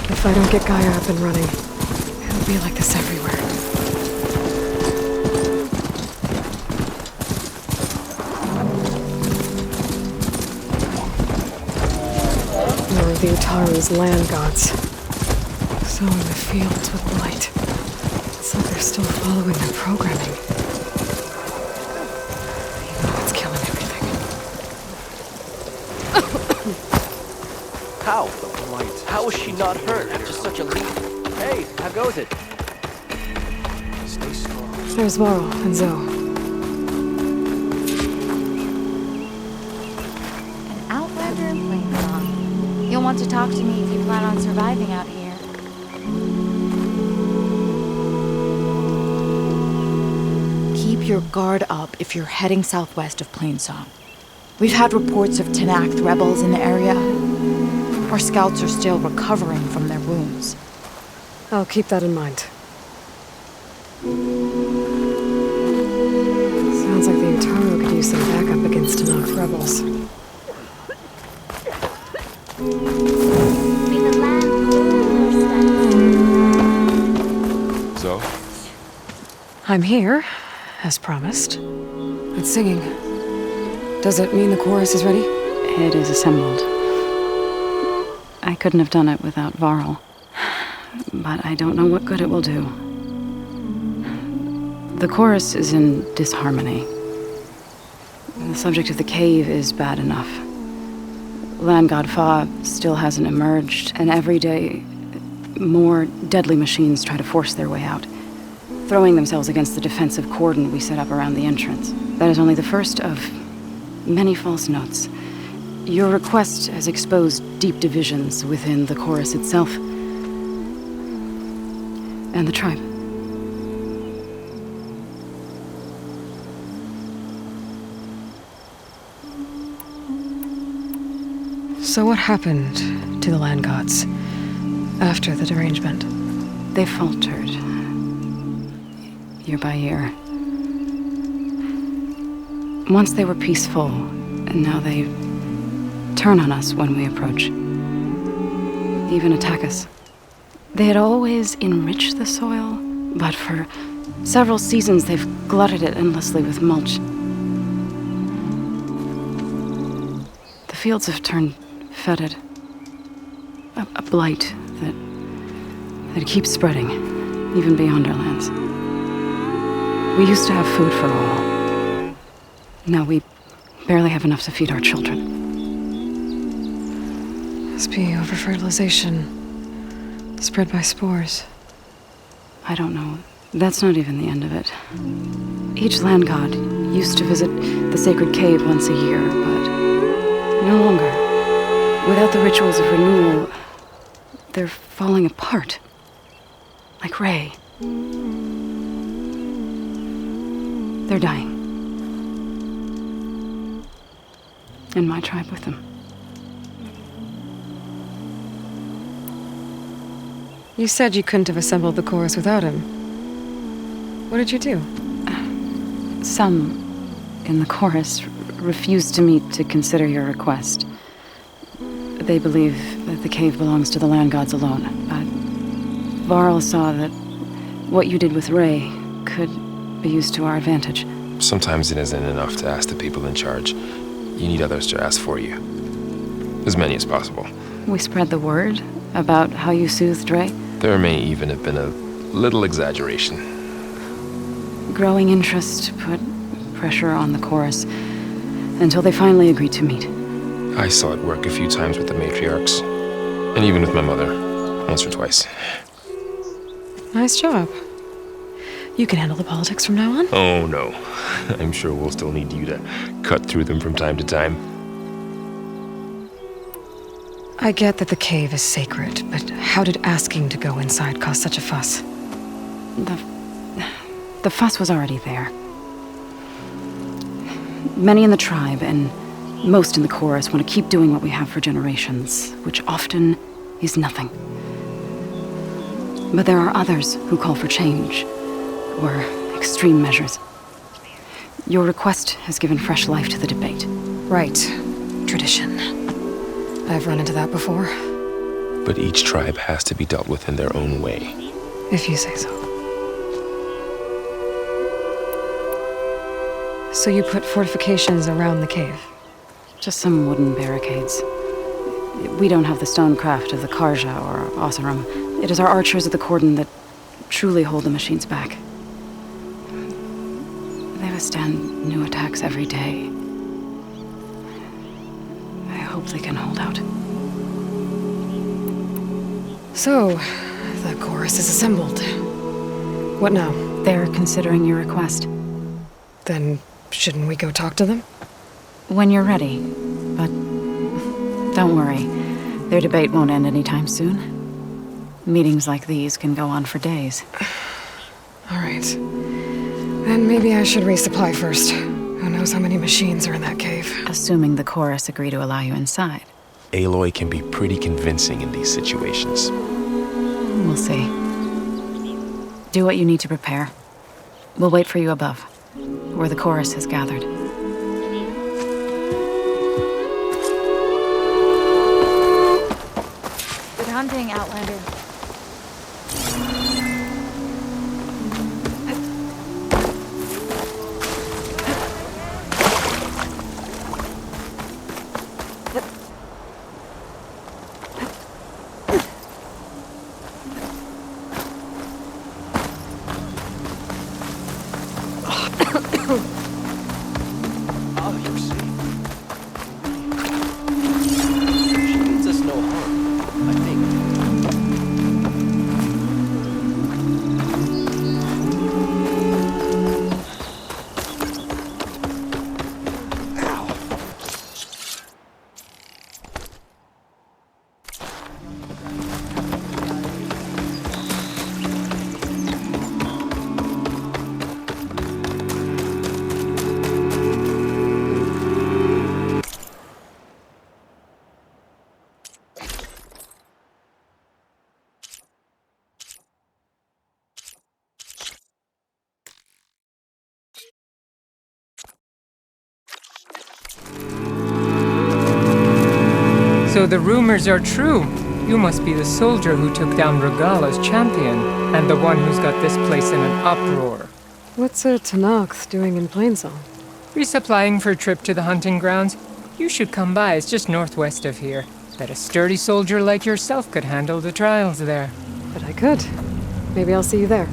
Speaker 2: If I don't get Gaia up and running, it'll be like this everywhere. The Utaru's land gods. Sowing the fields with light. It's like they're still following their programming. Even though it's killing everything.
Speaker 15: How? Light. How is she not hurt after such a leap? Hey, how goes it? Stay strong.
Speaker 2: There's Varl and Zoe.
Speaker 14: An outlander in Plainsong. You'll want to talk to me if you plan on surviving out here.
Speaker 16: Keep your guard up if you're heading southwest of Plainsong. We've had reports of Tenakth rebels in the area. Our scouts are still recovering from their wounds.
Speaker 2: I'll keep that in mind. Sounds like the Utaru could use some backup against Tenakth rebels.
Speaker 12: Zoe?
Speaker 2: I'm here, as promised. It's singing. Does it mean the chorus is ready?
Speaker 13: It is assembled. I couldn't have done it without Varl. But I don't know what good it will do. The chorus is in disharmony. The subject of the cave is bad enough. Land God Fa still hasn't emerged, and every day more deadly machines try to force their way out, throwing themselves against the defensive cordon we set up around the entrance. That is only the first of many false notes. Your request has exposed deep divisions within the chorus itself and the tribe.
Speaker 2: So what happened to the land gods after the derangement?
Speaker 13: They faltered, year by year. Once they were peaceful, and now they turn on us when we approach. Even attack us. They had always enriched the soil, but for several seasons they've glutted it endlessly with mulch. The fields have turned fetid. A blight that keeps spreading, even beyond our lands. We used to have food for all. Now we barely have enough to feed our children.
Speaker 2: Must be over-fertilization. Spread by spores.
Speaker 13: I don't know. That's not even the end of it. Each land god used to visit the sacred cave once a year, but no longer. Without the rituals of renewal, they're falling apart. Like Ray. They're dying. And my tribe with them.
Speaker 2: You said you couldn't have assembled the chorus without him. What did you do?
Speaker 13: Some in the chorus refused to meet to consider your request. They believe that the cave belongs to the land gods alone. But Varl saw that what you did with Ray could be used to our advantage.
Speaker 12: Sometimes it isn't enough to ask the people in charge. You need others to ask for you. As many as possible.
Speaker 13: We spread the word about how you soothed Ray.
Speaker 12: There may even have been a little exaggeration.
Speaker 13: Growing interest put pressure on the chorus until they finally agreed to meet.
Speaker 12: I saw it work a few times with the matriarchs. And even with my mother. Once or twice.
Speaker 2: Nice job. You can handle the politics from now on?
Speaker 12: Oh, no. I'm sure we'll still need you to cut through them from time to time.
Speaker 2: I get that the cave is sacred, but how did asking to go inside cause such a fuss?
Speaker 13: The fuss was already there. Many in the tribe and most in the chorus want to keep doing what we have for generations, which often is nothing. But there are others who call for change, or extreme measures. Your request has given fresh life to the debate.
Speaker 2: Right. Tradition. I've run into that before.
Speaker 12: But each tribe has to be dealt with in their own way.
Speaker 2: If you say so. So you put fortifications around the cave?
Speaker 13: Just some wooden barricades. We don't have the stonecraft of the Karja or Oseram. It is our archers of the cordon that truly hold the machines back. They withstand new attacks every day. I hope they can hold out.
Speaker 2: So, the chorus is assembled. What now?
Speaker 13: They're considering your request.
Speaker 2: Then, shouldn't we go talk to them?
Speaker 13: When you're ready. But don't worry. Their debate won't end anytime soon. Meetings like these can go on for days.
Speaker 2: All right. Then maybe I should resupply first. Who knows how many machines are in that cave?
Speaker 13: Assuming the chorus agree to allow you inside.
Speaker 12: Aloy can be pretty convincing in these situations.
Speaker 13: We'll see. Do what you need to prepare. We'll wait for you above, where the chorus has gathered.
Speaker 14: Good hunting, Outlander.
Speaker 15: Oh, you're safe. She means us no harm, I think.
Speaker 17: So the rumors are true. You must be the soldier who took down Regala's champion, and the one who's got this place in an uproar.
Speaker 2: What's a Tanakh doing in Plainsong?
Speaker 17: Resupplying for a trip to the hunting grounds. You should come by, it's just northwest of here. Bet a sturdy soldier like yourself could handle the trials there.
Speaker 2: But I could. Maybe I'll see you there.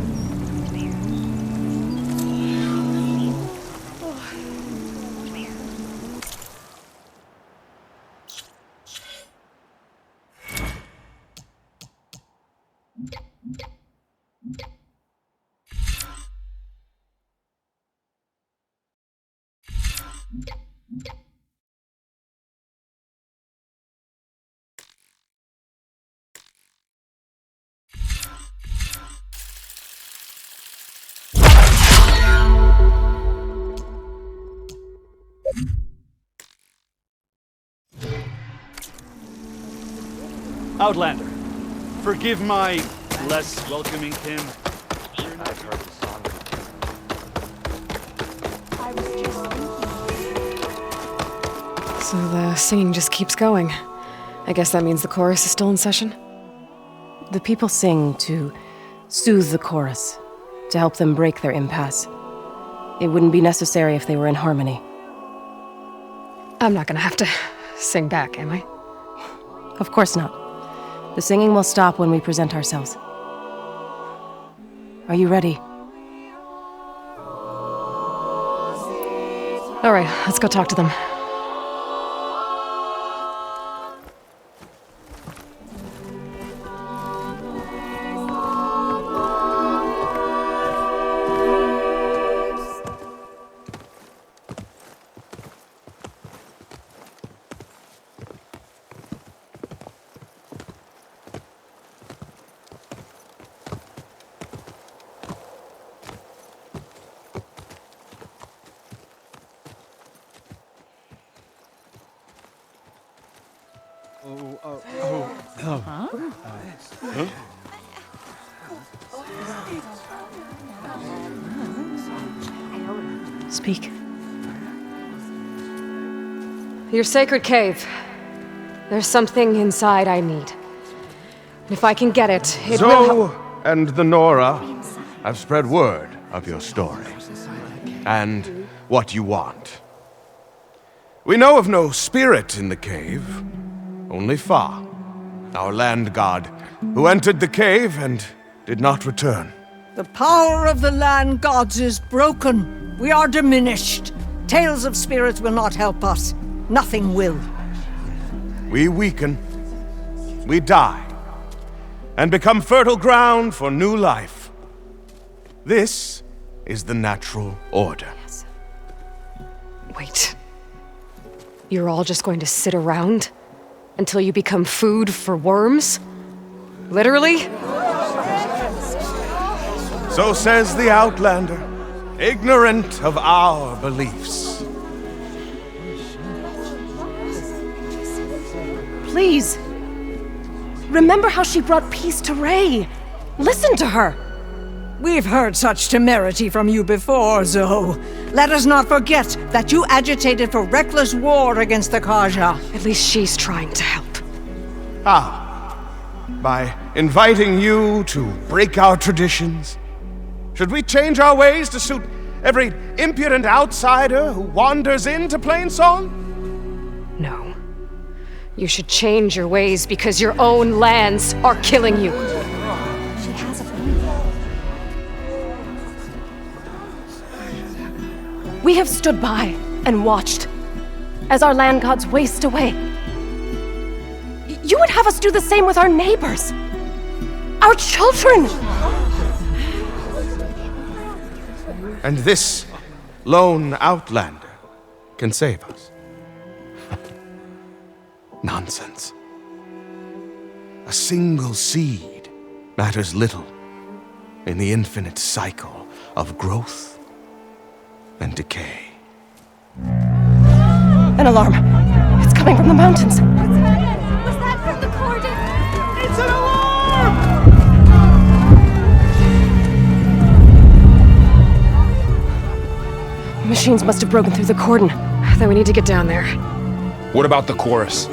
Speaker 18: Outlander, forgive my less welcoming Kim.
Speaker 15: I've heard the song.
Speaker 2: So the singing just keeps going. I guess that means the chorus is still in session?
Speaker 19: The people sing to soothe the chorus, to help them break their impasse. It wouldn't be necessary if they were in harmony.
Speaker 2: I'm not gonna have to sing back, am I?
Speaker 19: Of course not. The singing will stop when we present ourselves. Are you ready?
Speaker 2: All right, let's go talk to them.
Speaker 19: Speak.
Speaker 2: Your sacred cave. There's something inside I need. And if I can get it, it will help.
Speaker 20: Zoe and the Nora have spread word of your story and what you want. We know of no spirit in the cave, only Fa, our land god, who entered the cave and did not return.
Speaker 21: The power of the land gods is broken. We are diminished. Tales of spirits will not help us. Nothing will.
Speaker 20: We weaken, we die, and become fertile ground for new life. This is the natural order.
Speaker 2: Wait. You're all just going to sit around until you become food for worms? Literally?
Speaker 20: So says the Outlander, ignorant of our beliefs.
Speaker 19: Please. Remember how she brought peace to Ray. Listen to her.
Speaker 21: We've heard such temerity from you before, Zoe. Let us not forget that you agitated for reckless war against the Kaja.
Speaker 2: At least she's trying to help.
Speaker 20: How? By inviting you to break our traditions? Should we change our ways to suit every impudent outsider who wanders into Plainsong?
Speaker 2: No. You should change your ways because your own lands are killing you.
Speaker 14: She has a point.
Speaker 19: We have stood by and watched as our land gods waste away. You would have us do the same with our neighbors, our children.
Speaker 20: And this lone outlander can save us. Nonsense. A single seed matters little in the infinite cycle of growth and decay.
Speaker 19: An alarm. It's coming from the mountains.
Speaker 14: Was that from the cordon?
Speaker 20: It's an alarm!
Speaker 19: Machines must have broken through the cordon.
Speaker 2: Then we need to get down there.
Speaker 12: What about the chorus?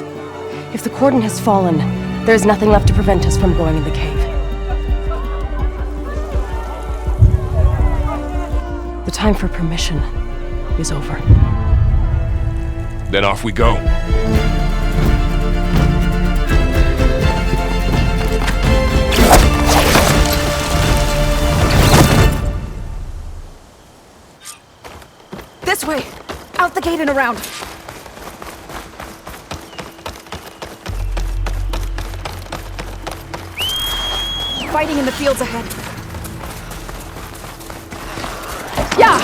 Speaker 19: If the cordon has fallen, there's nothing left to prevent us from going in the cave. The time for permission is over.
Speaker 12: Then off we go.
Speaker 16: This way! Out the gate and around! Fighting in the fields ahead. Yeah!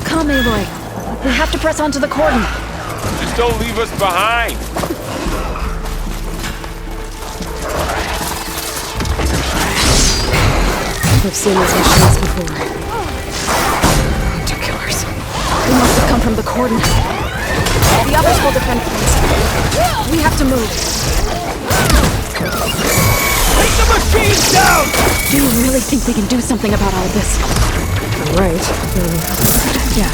Speaker 16: Come, Aloy. We have to press onto the cordon.
Speaker 12: Just don't leave us behind.
Speaker 2: We've seen these machines before. Hunter killers.
Speaker 16: They must have come from the cordon. The others will defend place. We have to move.
Speaker 18: Take the machines down!
Speaker 16: Do you really think we can do something about all this?
Speaker 2: Right.
Speaker 16: Yeah.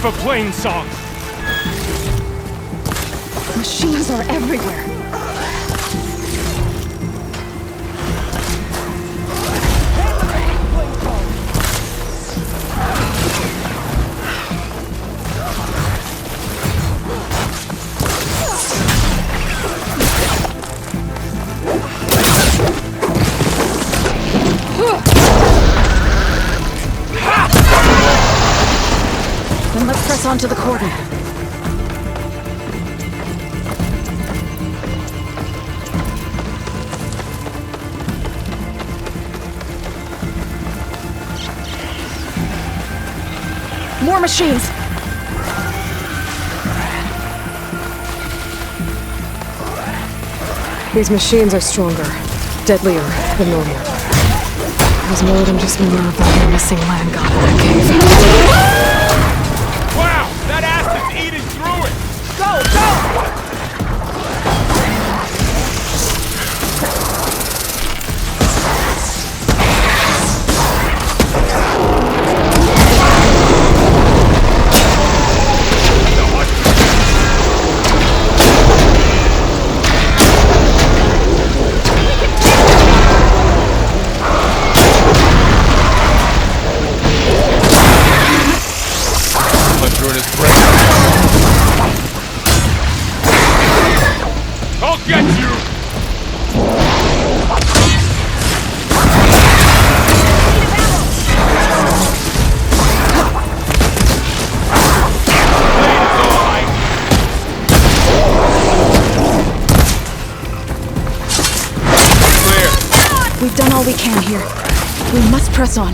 Speaker 18: For plain song.
Speaker 16: Machines are everywhere. Then let's press onto the cordon. More machines!
Speaker 2: These machines are stronger, deadlier than normal. There's more than just more of the missing land god in that cave.
Speaker 12: Wow! That acid's eating through it!
Speaker 18: Go! Go!
Speaker 16: We've done all we can here. We must press on.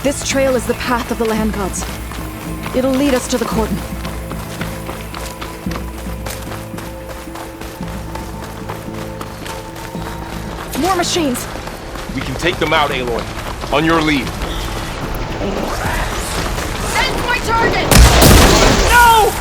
Speaker 16: This trail is the path of the land gods. It'll lead us to the cordon. More machines!
Speaker 12: We can take them out, Aloy. On your lead.
Speaker 19: That's my target!
Speaker 12: No!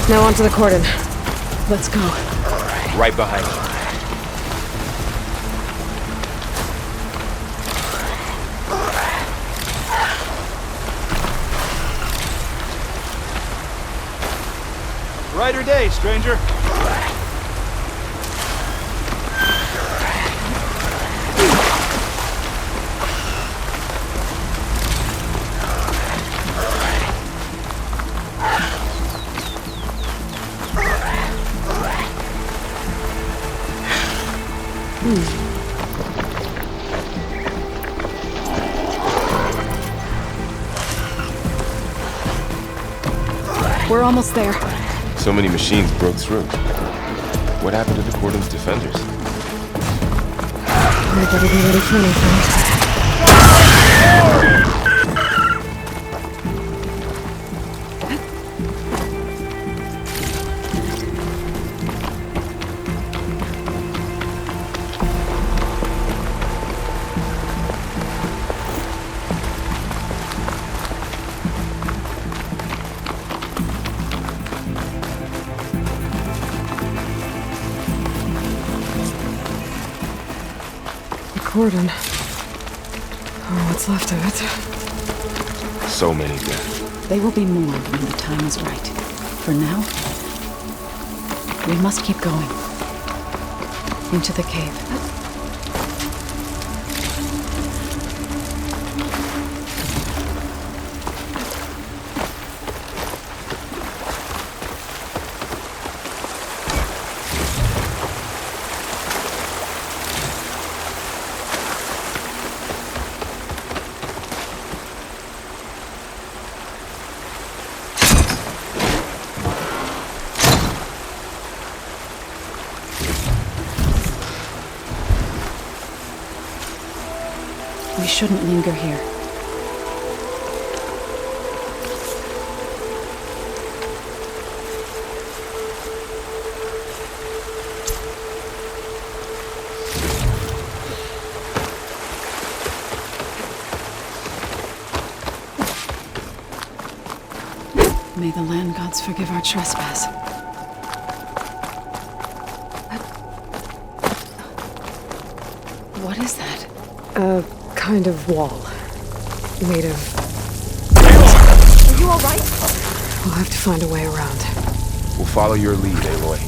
Speaker 2: Now onto the cordon. Let's go.
Speaker 12: Right behind you.
Speaker 18: Brighter day, stranger.
Speaker 16: We're almost there.
Speaker 12: So many machines broke through. What happened to the cordon's defenders?
Speaker 2: I better be ready for anything. Cordon. Oh, what's left of it?
Speaker 12: So many dead.
Speaker 13: They will be mourned when the time is right. For now, we must keep going. Into the cave. shouldn't linger here. May the land gods forgive our trespass. What is that?
Speaker 2: A kind of wall. Made of...
Speaker 19: Are you alright?
Speaker 2: We'll have to find a way around.
Speaker 12: We'll follow your lead, Aloy.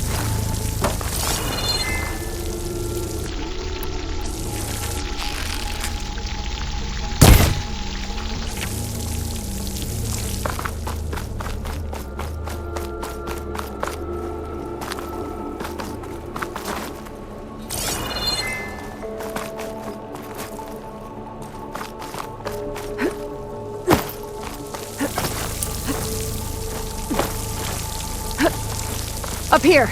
Speaker 2: Up here!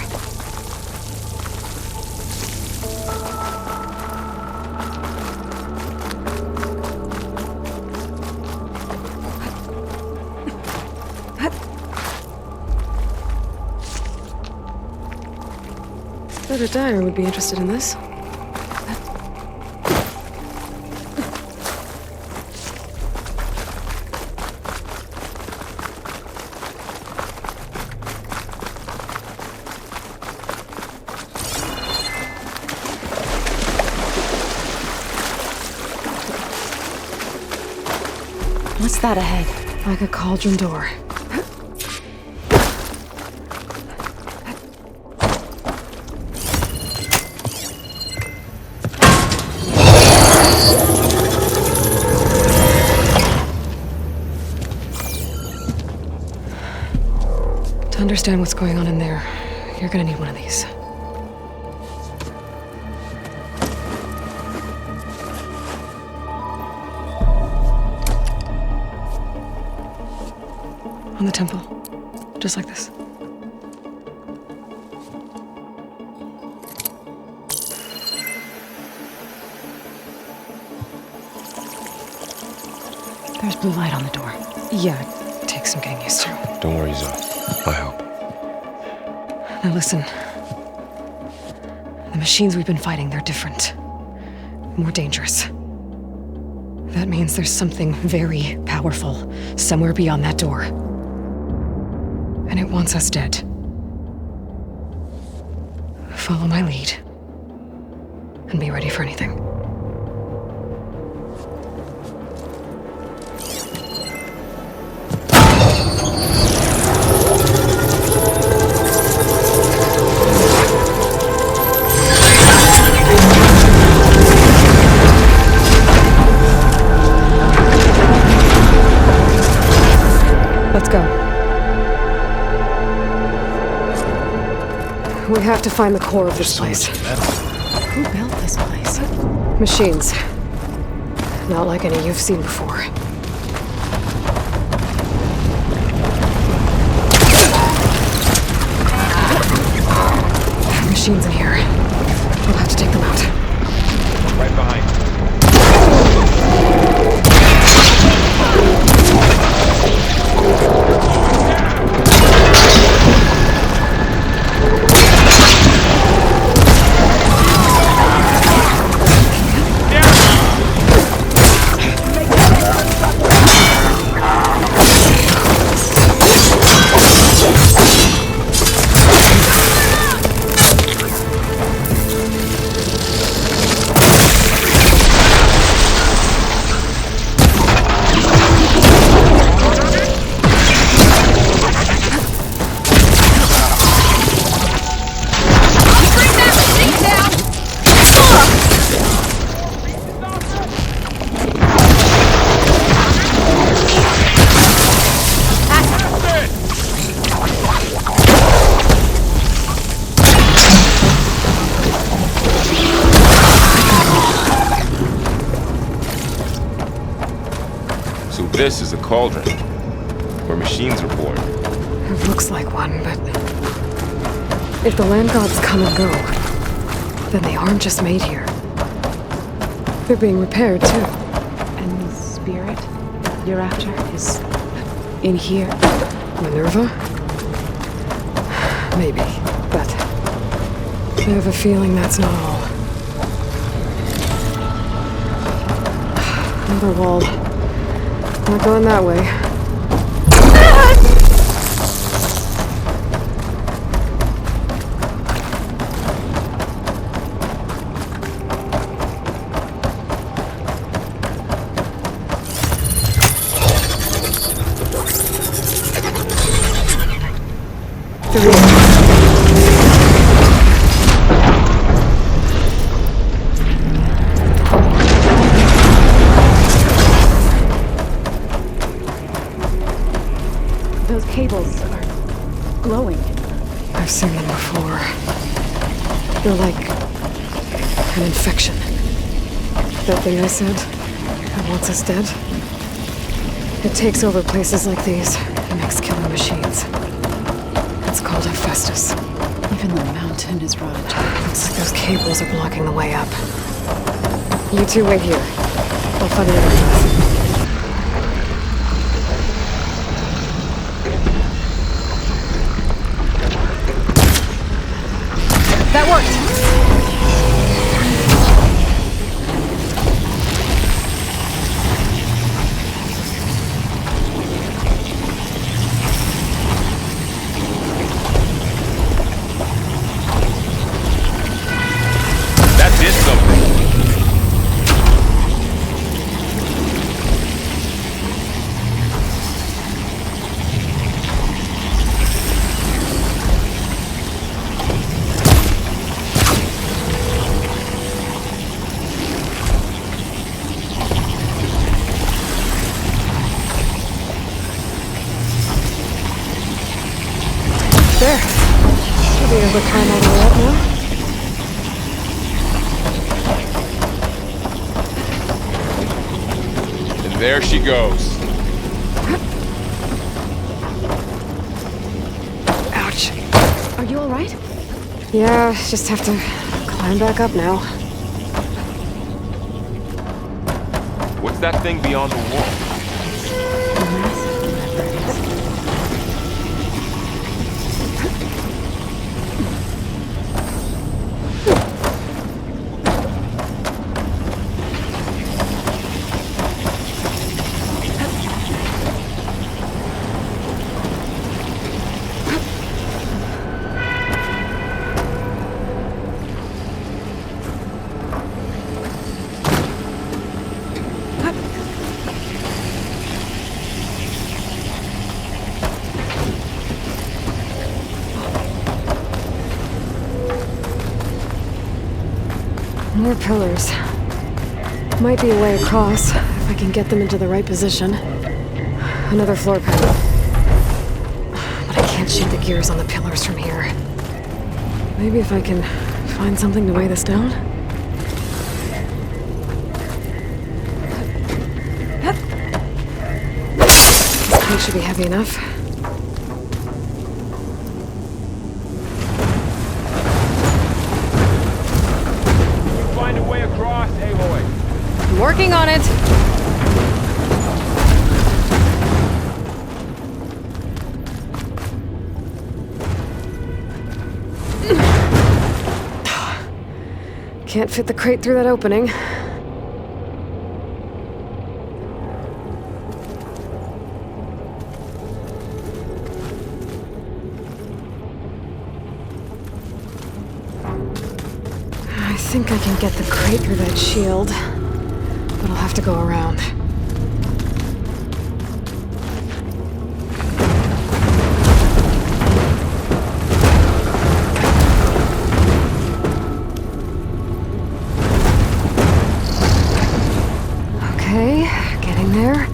Speaker 2: Bet a dyer would be interested in this.
Speaker 13: What's that ahead?
Speaker 2: Like a cauldron door. To understand what's going on in there, you're gonna need one of these. On the temple. Just like this.
Speaker 13: There's blue light on the door.
Speaker 2: Yeah, it takes some getting used to.
Speaker 12: Don't worry, Zoe. I'll help.
Speaker 2: Now listen. The machines we've been fighting, they're different. More dangerous. That means there's something very powerful somewhere beyond that door. And it wants us dead. Follow my lead. And be ready for anything. Let's go. We have to find the core of this place.
Speaker 13: Who built this place?
Speaker 2: Machines. Not like any you've seen before. Machines in here. We'll have to take them out.
Speaker 12: Right behind. This is a cauldron, where machines were born.
Speaker 2: It looks like one, but... if the land gods come and go, then they aren't just made here. They're being repaired, too.
Speaker 13: you're after is in here?
Speaker 2: Minerva? Maybe, but I have a feeling that's not all. Another wall. Not going that way.
Speaker 13: Those cables are glowing.
Speaker 2: I've seen them before. They're like an infection. That thing I said that wants us dead. It takes over places like these and makes killer machines. It's called Hephaestus.
Speaker 13: Even the mountain is rotted.
Speaker 2: Looks like those cables are blocking the way up. You two wait here. I'll find another path.
Speaker 13: That worked!
Speaker 12: That did something.
Speaker 2: There. Should be able to climb all the way up now.
Speaker 12: And there she goes.
Speaker 2: Ouch.
Speaker 13: Are you alright?
Speaker 2: Yeah, just have to climb back up now.
Speaker 12: What's that thing beyond the wall?
Speaker 2: More pillars. Might be a way across, if I can get them into the right position. Another floor panel. But I can't shoot the gears on the pillars from here. Maybe if I can find something to weigh this down? This crate should be heavy enough.
Speaker 12: Find a way across, Aloy.
Speaker 2: I'm working on it. Can't fit the crate through that opening. I think I can get the crate through that shield, but I'll have to go around. Okay, getting there.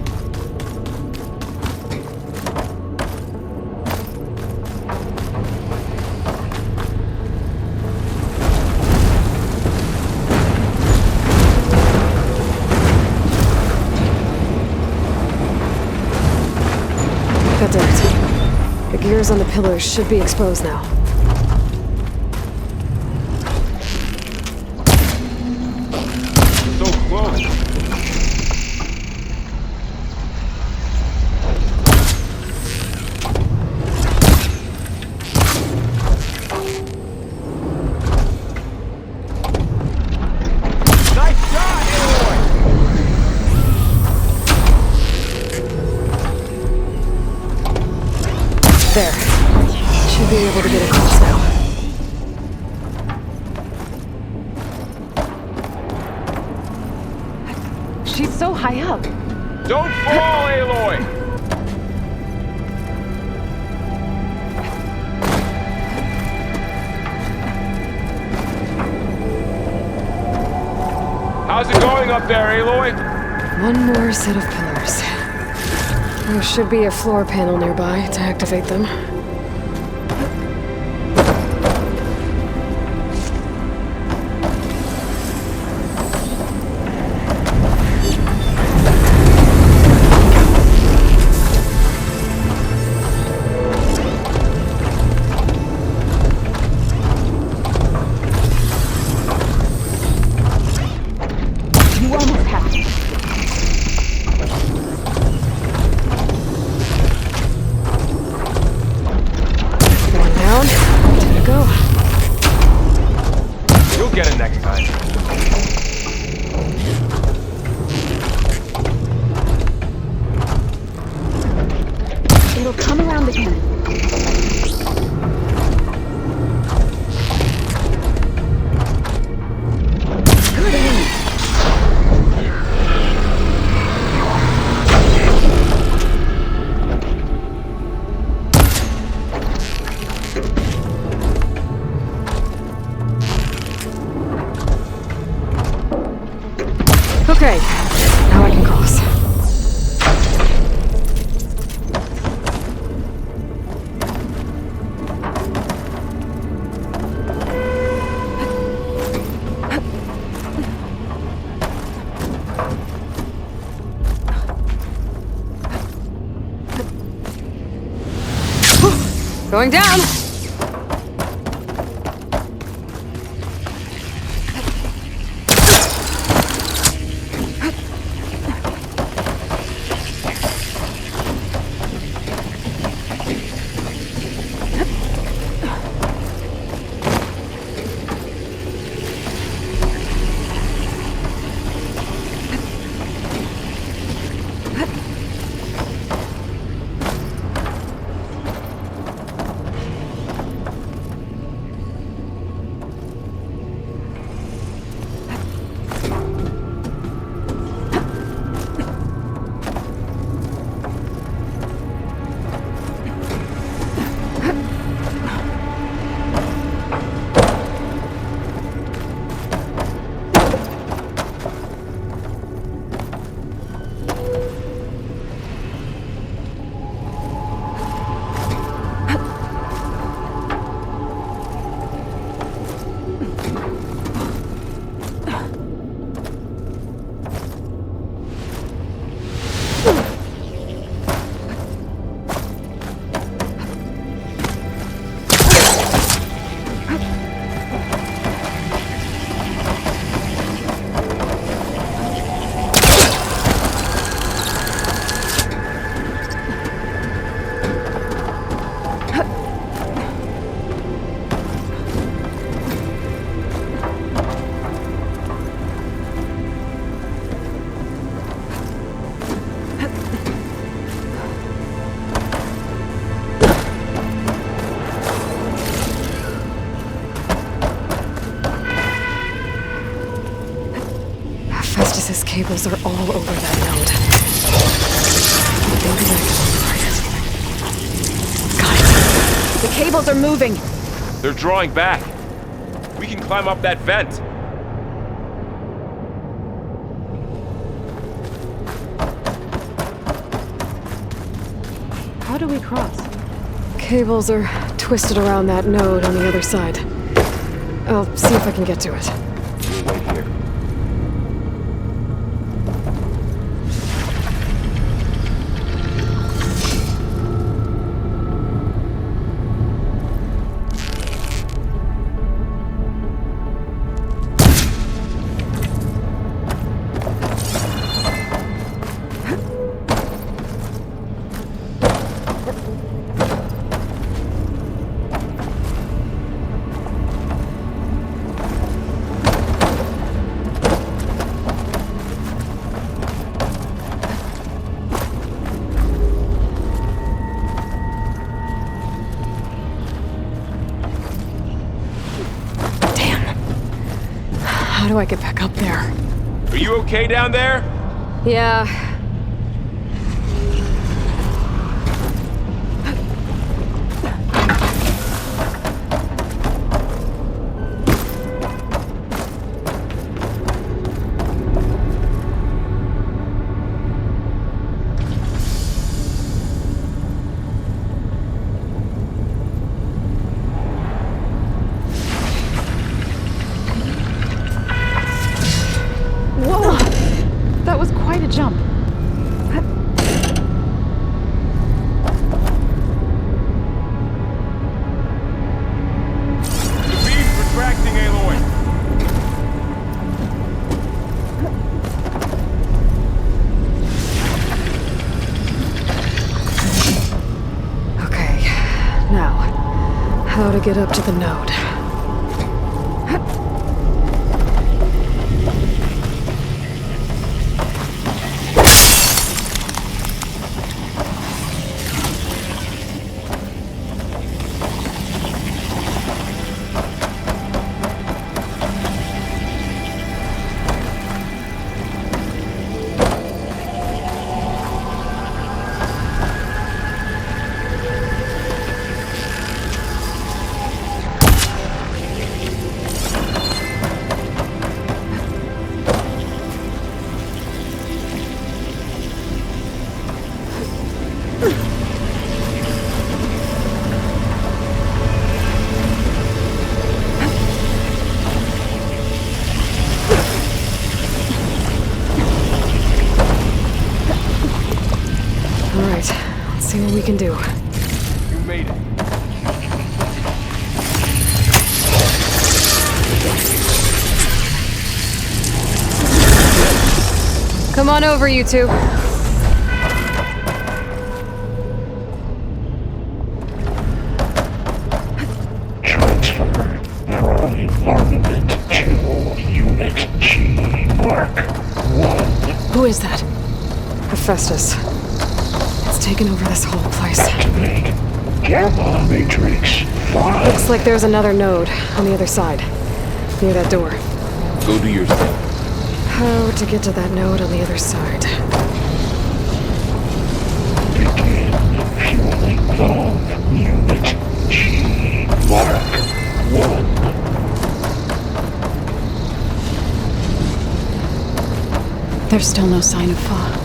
Speaker 2: That did it. The gears on the pillars should be exposed now.
Speaker 12: So close.
Speaker 2: Should be able to get across now.
Speaker 13: She's so high up.
Speaker 12: Don't fall, Aloy! How's it going up there, Aloy?
Speaker 2: One more set of pillars. There should be a floor panel nearby to activate them.
Speaker 13: You almost have it.
Speaker 2: One down, 2 to go.
Speaker 12: You'll get it next time.
Speaker 13: It'll come around the cannon. Good aim.
Speaker 2: Okay, now I can cross. Going down! Festus's cables are all over that node. Maybe I can override it. Guys, the cables are moving.
Speaker 12: They're drawing back. We can climb up that vent.
Speaker 13: How do we cross?
Speaker 2: Cables are twisted around that node on the other side. I'll see if I can get to it.
Speaker 12: We'll wait here.
Speaker 2: How do I get back up there?
Speaker 12: Are you okay down there?
Speaker 2: Yeah.
Speaker 16: Whoa! That was quite a jump.
Speaker 12: The beam's retracting, Aloy.
Speaker 2: Okay. Now, how to get up to the node. Alright, let's see what we can do.
Speaker 12: You made it.
Speaker 2: Come on over, you two.
Speaker 7: Transfer prime armament to Unit G Mark 1.
Speaker 2: Who is that? Hephaestus. It's taken over this whole place.
Speaker 7: Activate Gamma Matrix 5.
Speaker 2: Looks like there's another node on the other side, near that door.
Speaker 12: Go do your thing.
Speaker 2: How to get to that node on the other side?
Speaker 7: Begin fueling valve Unit G Mark 1.
Speaker 13: There's still no sign of Fa.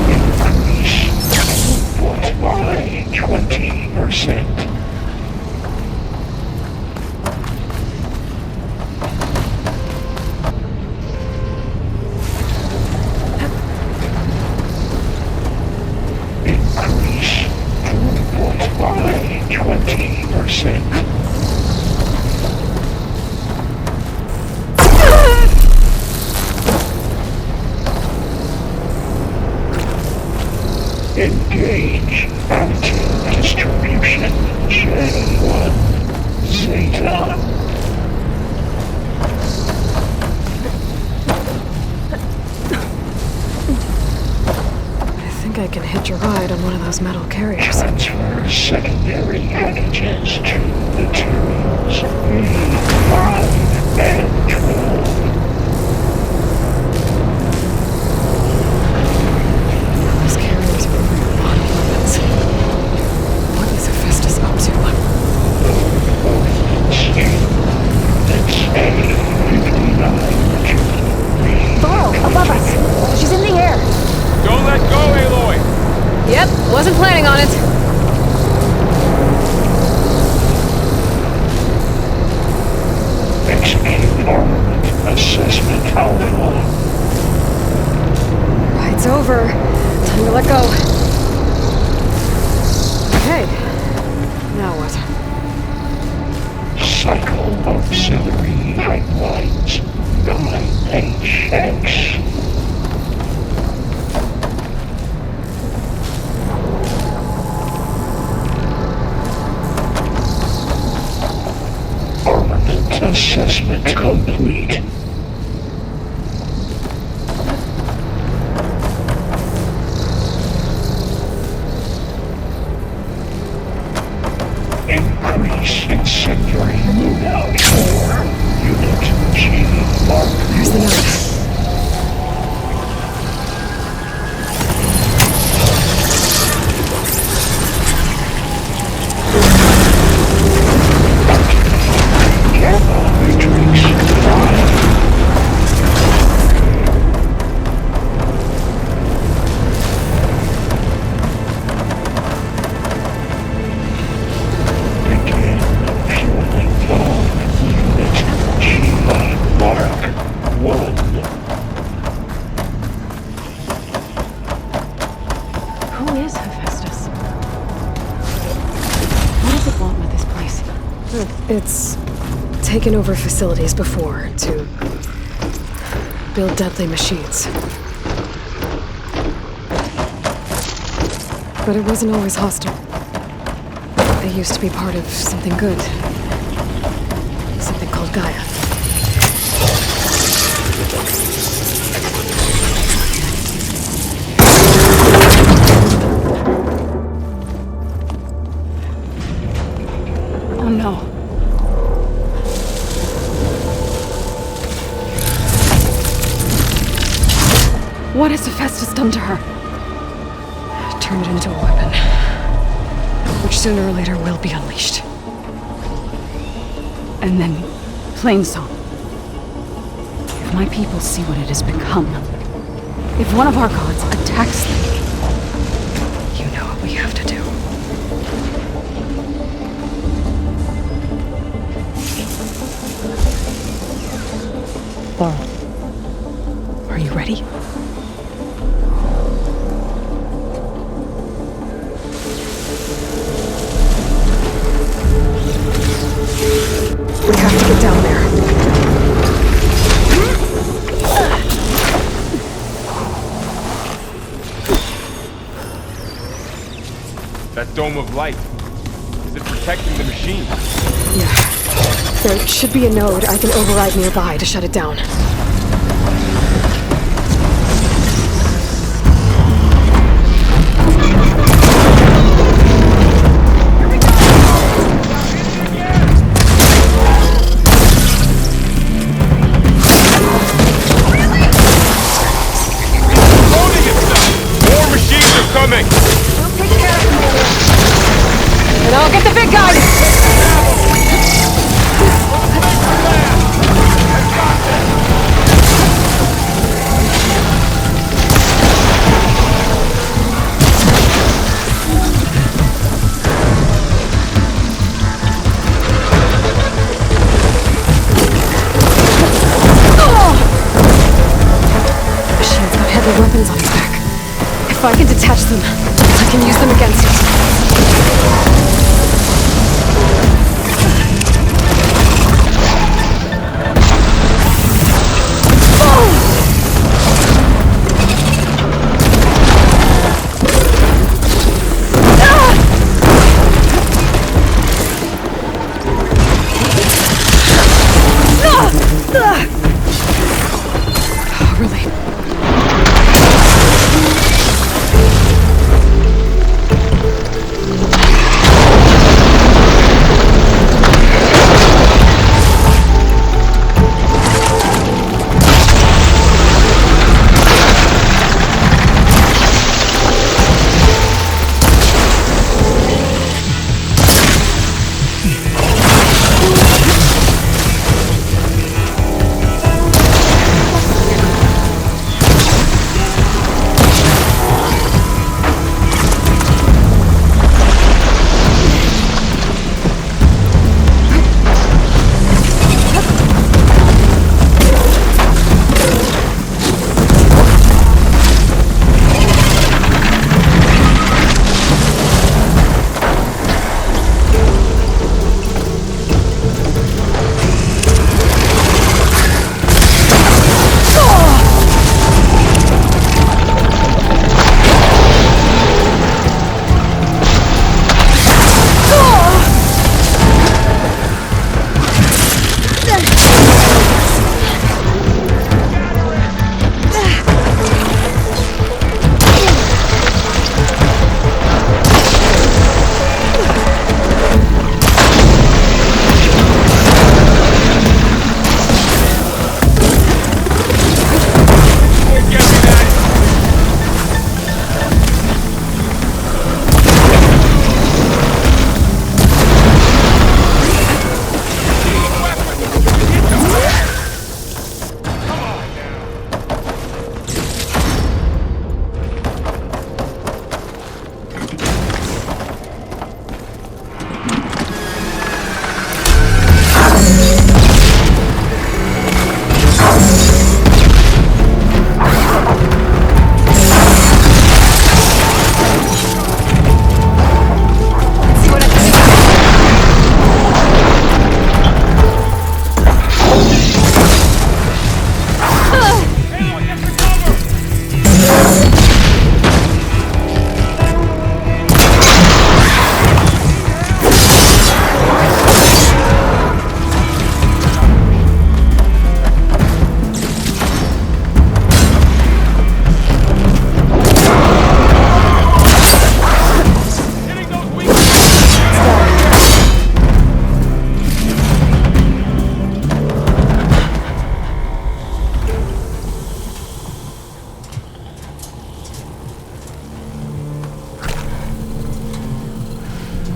Speaker 7: Increase by 20%. Increase throughput by 20%. Engage ANTEC distribution J1 Zeta.
Speaker 2: I think I can hitch a ride on one of those metal carriers.
Speaker 7: Transfer secondary packages to materials E5 and 12.
Speaker 2: Those carriers are over body limits. What is Hephaestus up to?
Speaker 19: Varl, above us. She's in the air.
Speaker 12: Don't let go, Aloy!
Speaker 2: Yep, wasn't planning on it.
Speaker 7: Execute armament assessment alpha.
Speaker 2: Ride's over. Time to let go. Okay. Now what?
Speaker 7: Cycle auxiliary pipelines 9HX. Armament assessment complete. Increase incendiary loadout.
Speaker 2: There's the note.
Speaker 13: Who is Hephaestus? What does it want with this place?
Speaker 2: It's taken over facilities before to build deadly machines. But it wasn't always hostile. They used to be part of something good. Something called Gaia.
Speaker 13: Oh no. What has Hephaestus done to her?
Speaker 2: Turned it into a weapon, which sooner or later will be unleashed.
Speaker 13: And then, Plainsong. If my people see what it has become, if one of our gods attacks them,
Speaker 2: you know what we have to do. Laurel, are you ready? We have to get down there.
Speaker 12: That dome of light. Is it protecting the machine?
Speaker 2: Yeah. There should be a node I can override nearby to shut it down.
Speaker 12: Coming!
Speaker 2: And I'll get the big guys! Machine's got heavy weapons on his back. If I can detach them, I can use them against it. Really?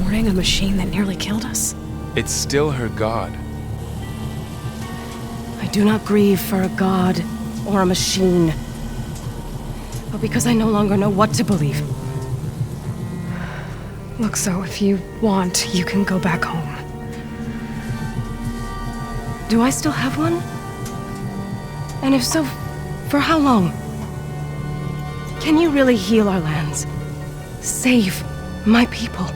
Speaker 2: restoring a machine that nearly killed us?
Speaker 12: It's still her god.
Speaker 19: I do not grieve for a god or a machine, but because I no longer know what to believe.
Speaker 2: Look, so if you want, you can go back home.
Speaker 19: Do I still have one? And if so, for how long? Can you really heal our lands? Save my people?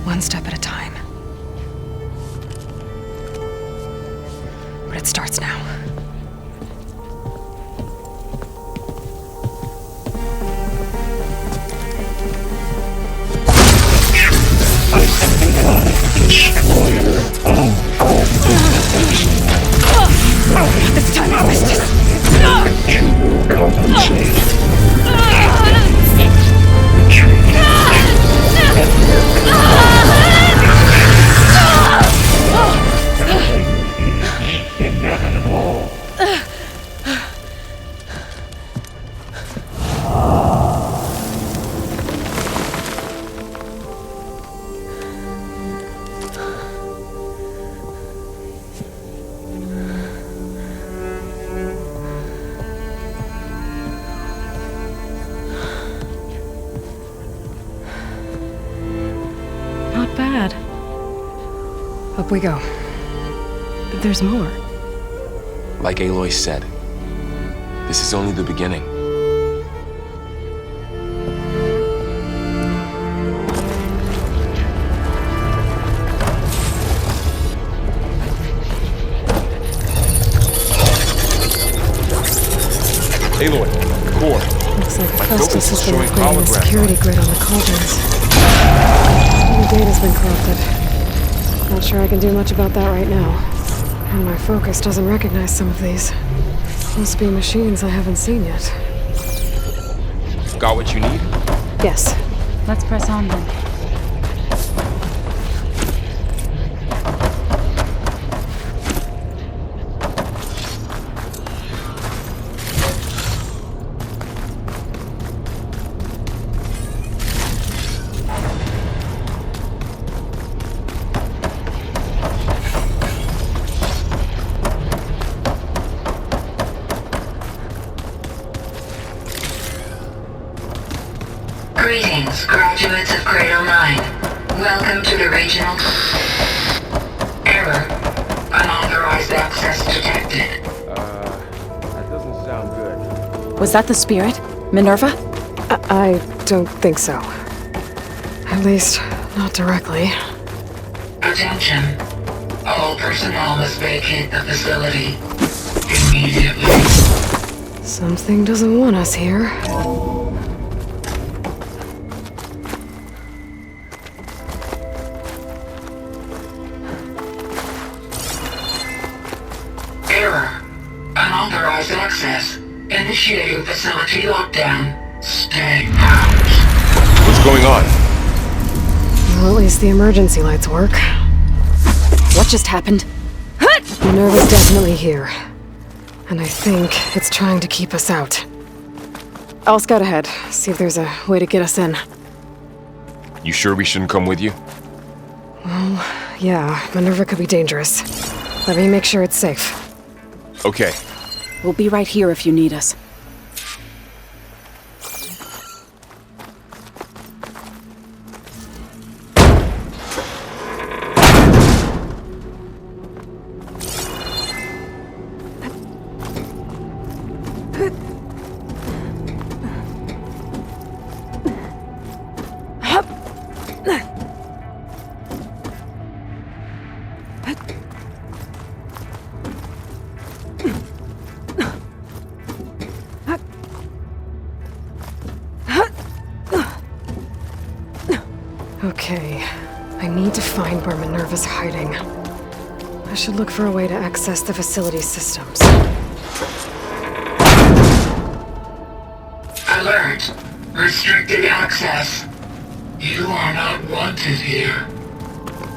Speaker 2: One step at a time. But it starts now.
Speaker 19: This time I missed it. Not bad.
Speaker 2: Up we go.
Speaker 19: There's more.
Speaker 12: Like Aloy said, this is only the beginning. Aloy, core.
Speaker 2: Looks like
Speaker 12: My
Speaker 2: Festus has been
Speaker 12: showing
Speaker 2: upgrading the
Speaker 12: holograph.
Speaker 2: security grid on the cauldrons. The data's been corrupted. Not sure I can do much about that right now. And my focus doesn't recognize some of these. Must be machines I haven't seen yet.
Speaker 12: Got what you need?
Speaker 2: Yes.
Speaker 13: Let's press on then.
Speaker 1: Greetings, graduates of Cradle 9. Welcome to the regional... Error. Unauthorized access detected.
Speaker 20: That doesn't sound good.
Speaker 16: Was that the spirit? Minerva?
Speaker 2: I don't think so. At least, not directly.
Speaker 1: Attention. All personnel must vacate the facility immediately.
Speaker 2: Something doesn't want us here.
Speaker 1: Error. Unauthorized access. Initiating facility lockdown. Stay out.
Speaker 12: What's going on?
Speaker 2: Well, at least the emergency lights work.
Speaker 16: What just happened?
Speaker 2: Minerva's definitely here. And I think it's trying to keep us out. I'll scout ahead, see if there's a way to get us in.
Speaker 12: You sure we shouldn't come with you?
Speaker 2: Well, yeah, Minerva could be dangerous. Let me make sure it's safe.
Speaker 12: Okay.
Speaker 16: We'll be right here if you need us.
Speaker 2: Okay, I need to find where Minerva's hiding. I should look for a way to access the facility systems.
Speaker 1: Alert. Restricted access. You are not wanted here.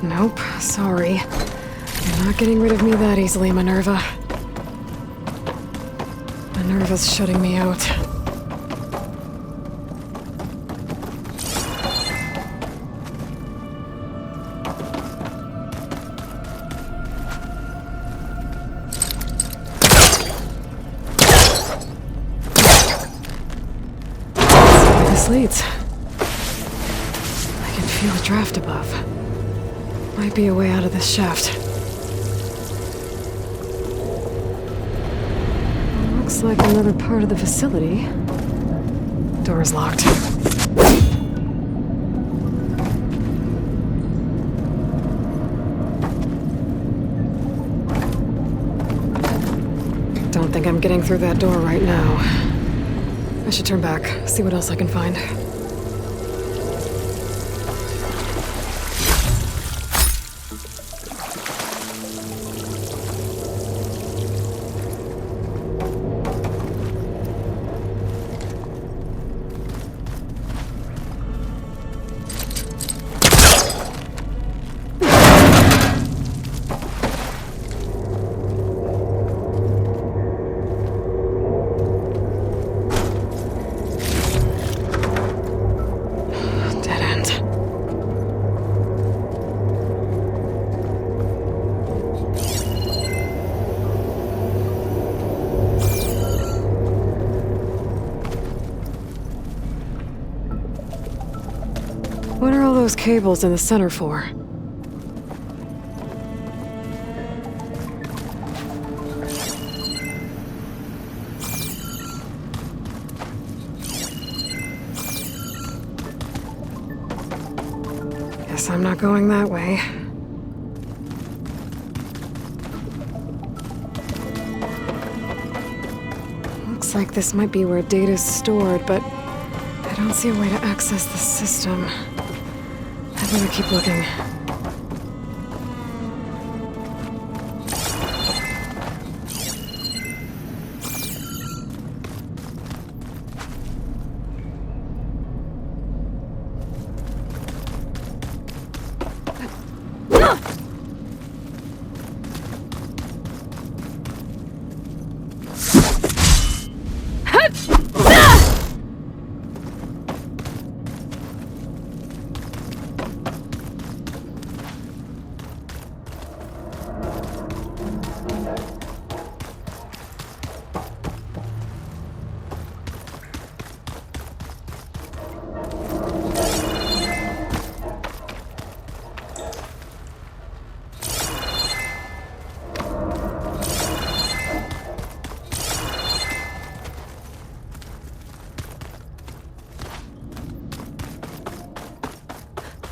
Speaker 2: Nope, sorry. You're not getting rid of me that easily, Minerva. Minerva's shutting me out. This leads. I can feel a draft above. Might be a way out of this shaft. Looks like another part of the facility. Door is locked. Don't think I'm getting through that door right now. I should turn back, see what else I can find. What are all those cables in the center for? Guess I'm not going that way. Looks like this might be where data's stored, but I don't see a way to access the system. I better keep looking.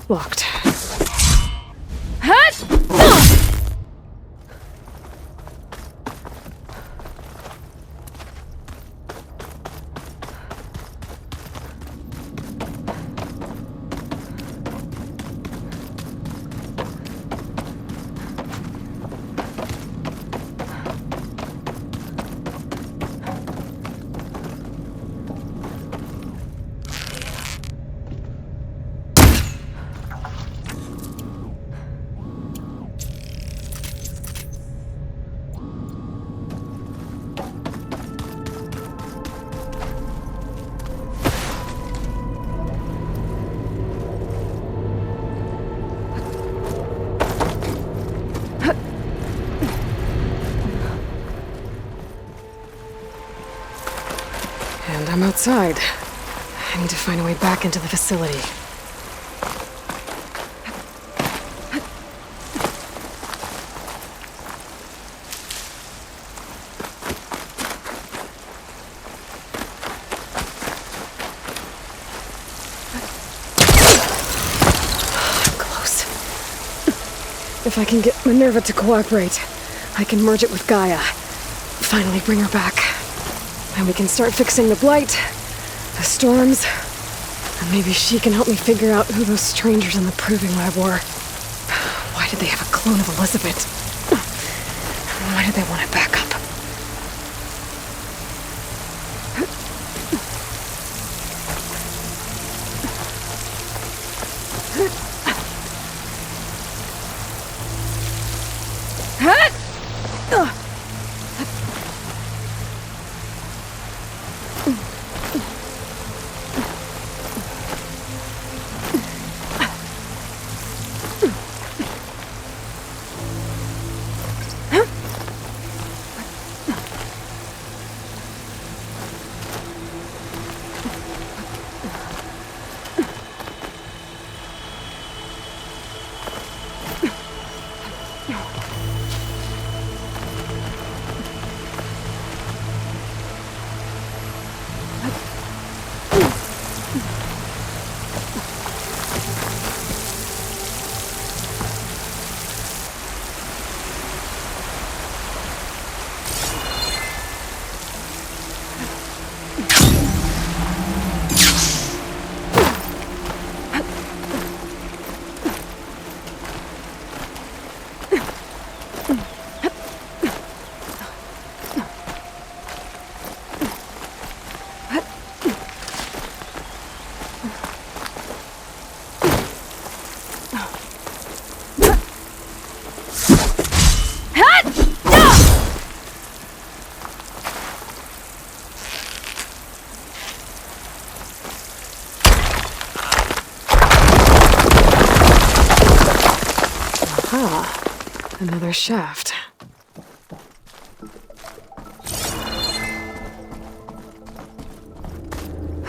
Speaker 2: Locked. And I'm outside. I need to find a way back into the facility. Close. If I can get Minerva to cooperate, I can merge it with Gaia. Finally bring her back. And we can start fixing the blight, the storms, and maybe she can help me figure out who those strangers in the proving lab were. Why did they have a clone of Elizabeth? Why did they want it back up? Another shaft.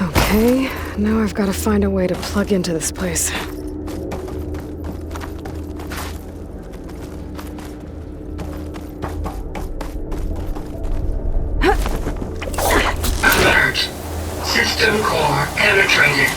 Speaker 2: Okay, now I've got to find a way to plug into this place.
Speaker 1: Alert. System core penetrated.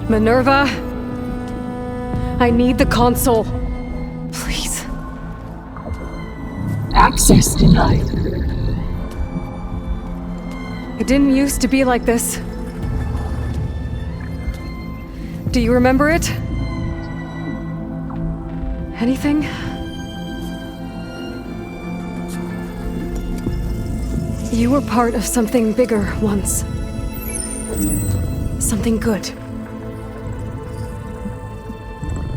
Speaker 2: Minerva, I need the console. Please.
Speaker 1: Access denied.
Speaker 2: It didn't used to be like this. Do you remember it? Anything? You were part of something bigger once. Something good.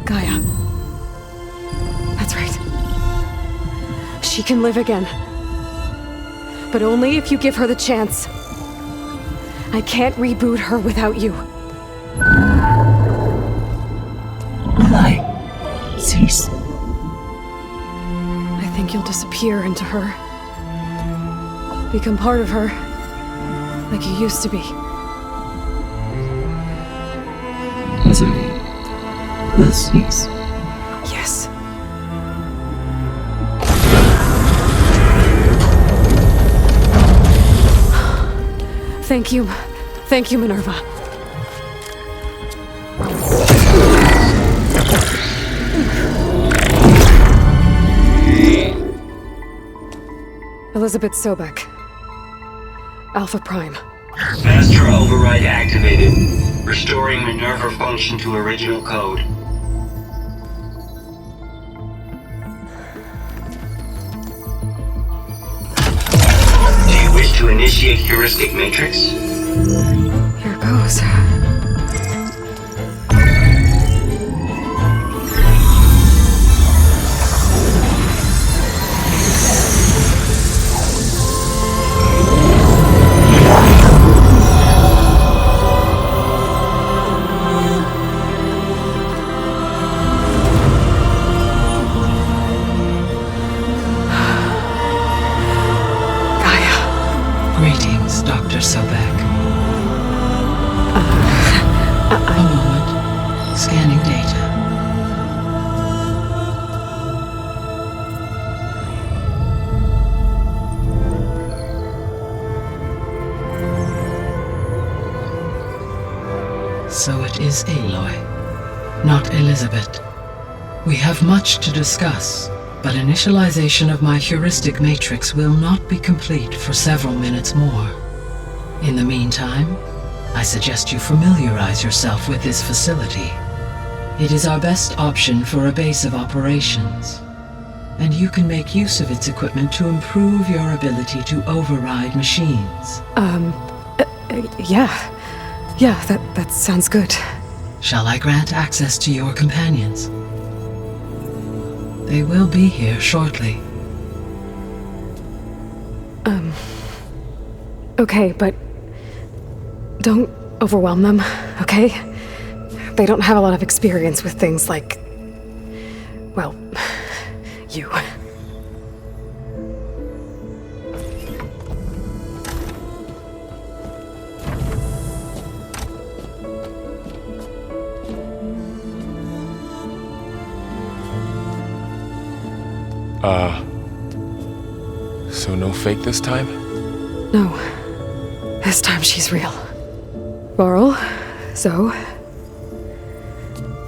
Speaker 2: Gaia. That's right. She can live again. But only if you give her the chance. I can't reboot her without you.
Speaker 1: Cease.
Speaker 2: I think you'll disappear into her. Become part of her. Like you used to be.
Speaker 1: Will cease.
Speaker 2: Yes. Thank you. Thank you, Minerva. Elizabeth Sobek. Alpha Prime.
Speaker 5: Master override activated. Restoring Minerva function to original code. Do you wish to initiate heuristic matrix?
Speaker 2: Here goes.
Speaker 6: Greetings, Dr. Sobek. A moment. Scanning data. So it is Aloy, not Elizabeth. We have much to discuss, but initialization of my heuristic matrix will not be complete for several minutes more. In the meantime, I suggest you familiarize yourself with this facility. It is our best option for a base of operations, and you can make use of its equipment to improve your ability to override machines.
Speaker 2: Yeah, that sounds good.
Speaker 6: Shall I grant access to your companions? They will be here shortly.
Speaker 2: Okay, but don't overwhelm them, okay? They don't have a lot of experience with things like, well, you.
Speaker 12: So no fake this time?
Speaker 2: No. This time she's real. Laurel, Zoe.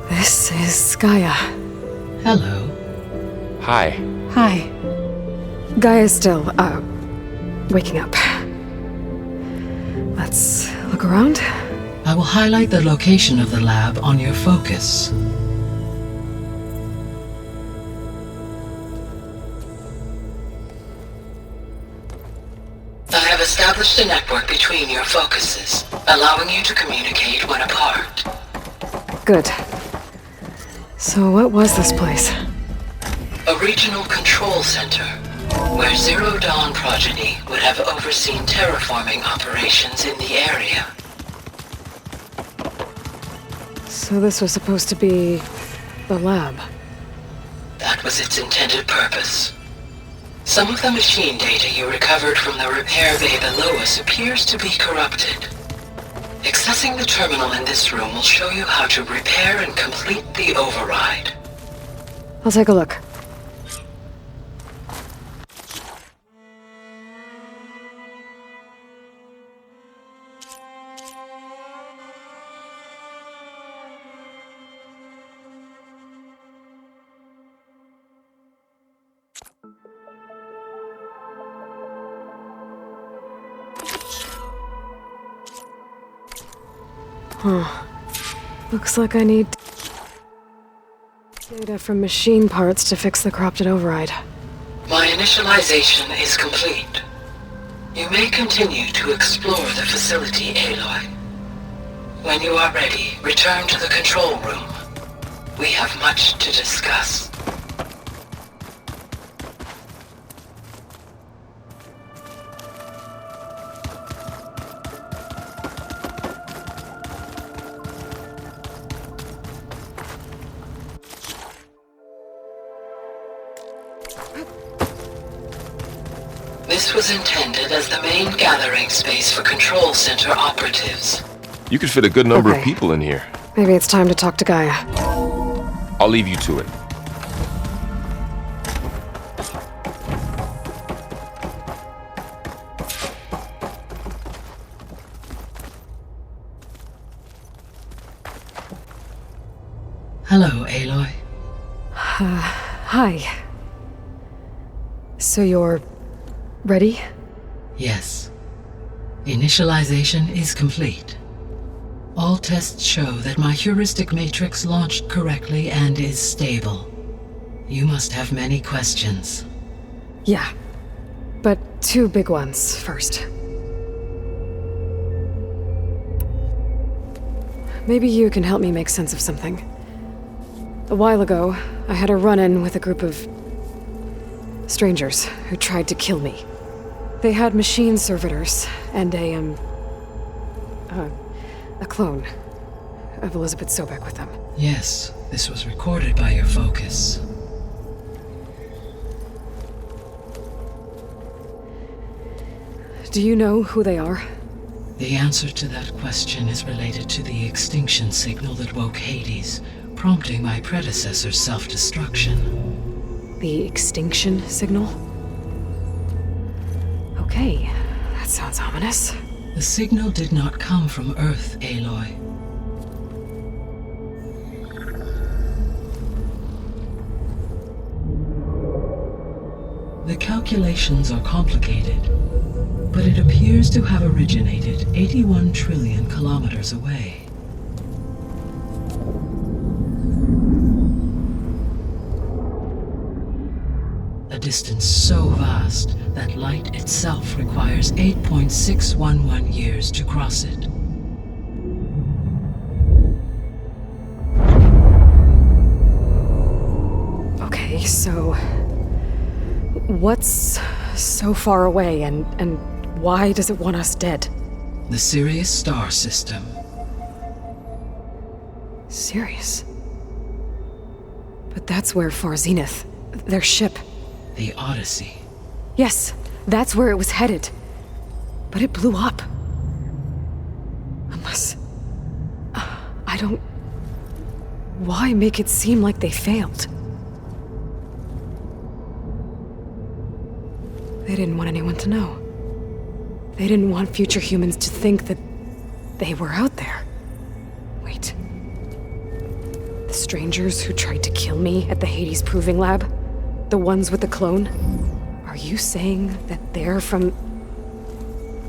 Speaker 2: This is Gaia.
Speaker 6: Hello.
Speaker 12: Hi.
Speaker 2: Hi. Gaia's still, waking up. Let's look around.
Speaker 6: I will highlight the location of the lab on your focus. established a network between your focuses, allowing you to communicate when apart.
Speaker 2: Good. So what was this place?
Speaker 6: A regional control center, where Zero Dawn progeny would have overseen terraforming operations in the area.
Speaker 2: So this was supposed to be the lab.
Speaker 6: That was its intended purpose. Some of the machine data you recovered from the repair bay below us appears to be corrupted. Accessing the terminal in this room will show you how to repair and complete the override.
Speaker 2: I'll take a look. Huh. Looks like I need data from machine parts to fix the corrupted override.
Speaker 6: My initialization is complete. You may continue to explore the facility, Aloy. When you are ready, return to the control room. We have much to discuss. This was intended as the main gathering space for control center operatives.
Speaker 12: You could fit a good number of people in here.
Speaker 2: Maybe it's time to talk to Gaia.
Speaker 12: I'll leave you to it.
Speaker 6: Hello, Aloy.
Speaker 2: Hi. So you're ready?
Speaker 6: Yes. Initialization is complete. All tests show that my heuristic matrix launched correctly and is stable. You must have many questions.
Speaker 2: Yeah. But two big ones first. Maybe you can help me make sense of something. A while ago, I had a run-in with a group of strangers who tried to kill me. They had machine servitors and a clone of Elizabeth Sobek with them.
Speaker 6: Yes, this was recorded by your focus.
Speaker 2: Do you know who they are?
Speaker 6: The answer to that question is related to the extinction signal that woke Hades, prompting my predecessor's self-destruction.
Speaker 2: The extinction signal? Okay, that sounds ominous.
Speaker 6: The signal did not come from Earth, Aloy. The calculations are complicated, but it appears to have originated 81 trillion kilometers away. A distance so vast that light itself requires 8.611 years to cross it.
Speaker 2: Okay, so what's so far away and why does it want us dead?
Speaker 6: The Sirius star system.
Speaker 2: Sirius? But that's where Far Zenith, their ship.
Speaker 6: The Odyssey.
Speaker 2: Yes, that's where it was headed. But it blew up. Unless... I don't... Why make it seem like they failed? They didn't want anyone to know. They didn't want future humans to think that they were out there. Wait. The strangers who tried to kill me at the Hades Proving Lab? The ones with the clone? Are you saying that they're from...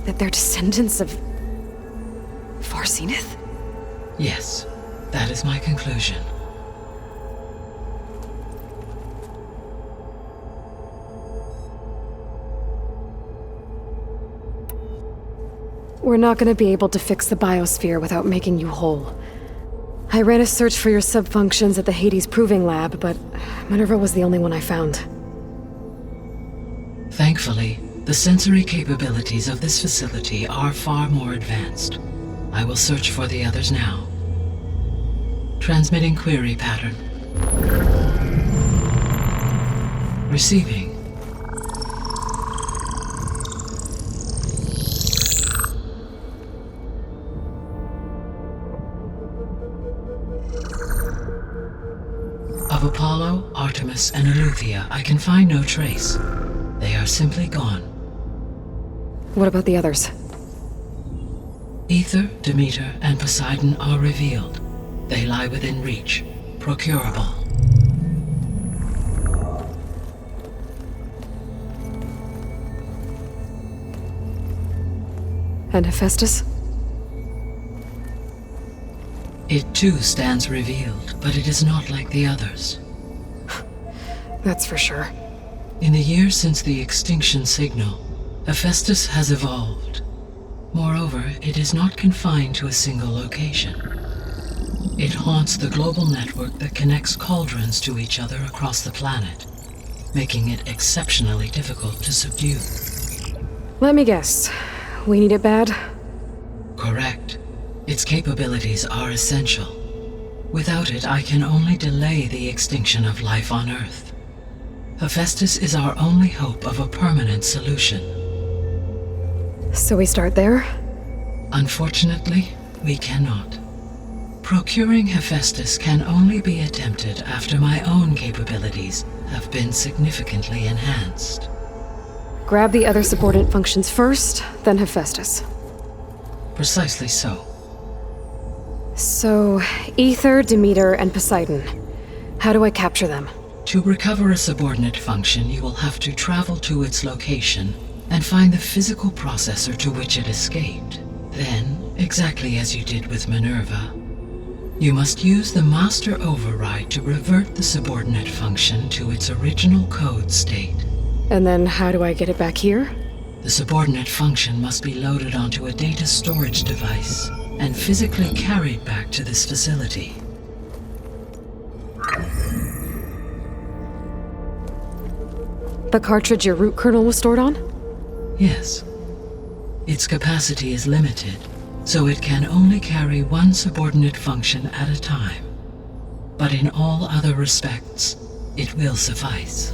Speaker 2: that they're descendants of... Far Zenith?
Speaker 6: Yes, that is my conclusion.
Speaker 2: We're not gonna be able to fix the biosphere without making you whole. I ran a search for your subfunctions at the Hades Proving Lab, but Minerva was the only one I found.
Speaker 4: Thankfully, the sensory capabilities of this facility are far more advanced. I will search for the others now. Transmitting query pattern. Receiving. Of Apollo, Artemis, and Eleuthia, I can find no trace. They are simply gone.
Speaker 2: What about the others?
Speaker 4: Ether, Demeter, and Poseidon are revealed. They lie within reach, procurable.
Speaker 2: And Hephaestus?
Speaker 4: It too stands revealed, but it is not like the others.
Speaker 2: That's for sure.
Speaker 4: In the years since the extinction signal, Hephaestus has evolved. Moreover, it is not confined to a single location. It haunts the global network that connects cauldrons to each other across the planet, making it exceptionally difficult to subdue.
Speaker 2: Let me guess. We need it bad?
Speaker 4: Correct. Its capabilities are essential. Without it, I can only delay the extinction of life on Earth. Hephaestus is our only hope of a permanent solution.
Speaker 2: So we start there?
Speaker 4: Unfortunately, we cannot. Procuring Hephaestus can only be attempted after my own capabilities have been significantly enhanced.
Speaker 2: Grab the other subordinate functions first, then Hephaestus.
Speaker 4: Precisely so.
Speaker 2: So, Ether, Demeter, and Poseidon. How do I capture them?
Speaker 4: To recover a subordinate function, you will have to travel to its location and find the physical processor to which it escaped. Then, exactly as you did with Minerva, you must use the master override to revert the subordinate function to its original code state.
Speaker 2: And then how do I get it back here?
Speaker 4: The subordinate function must be loaded onto a data storage device and physically carried back to this facility.
Speaker 2: The cartridge your root kernel was stored on?
Speaker 4: Yes. Its capacity is limited, so it can only carry one subordinate function at a time. But in all other respects, it will suffice.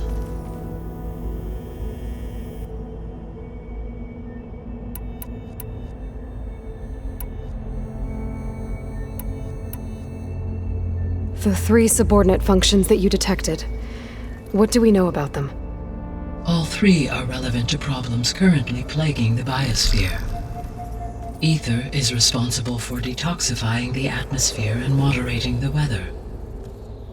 Speaker 2: The 3 subordinate functions that you detected. What do we know about them?
Speaker 4: All 3 are relevant to problems currently plaguing the biosphere. Ether is responsible for detoxifying the atmosphere and moderating the weather.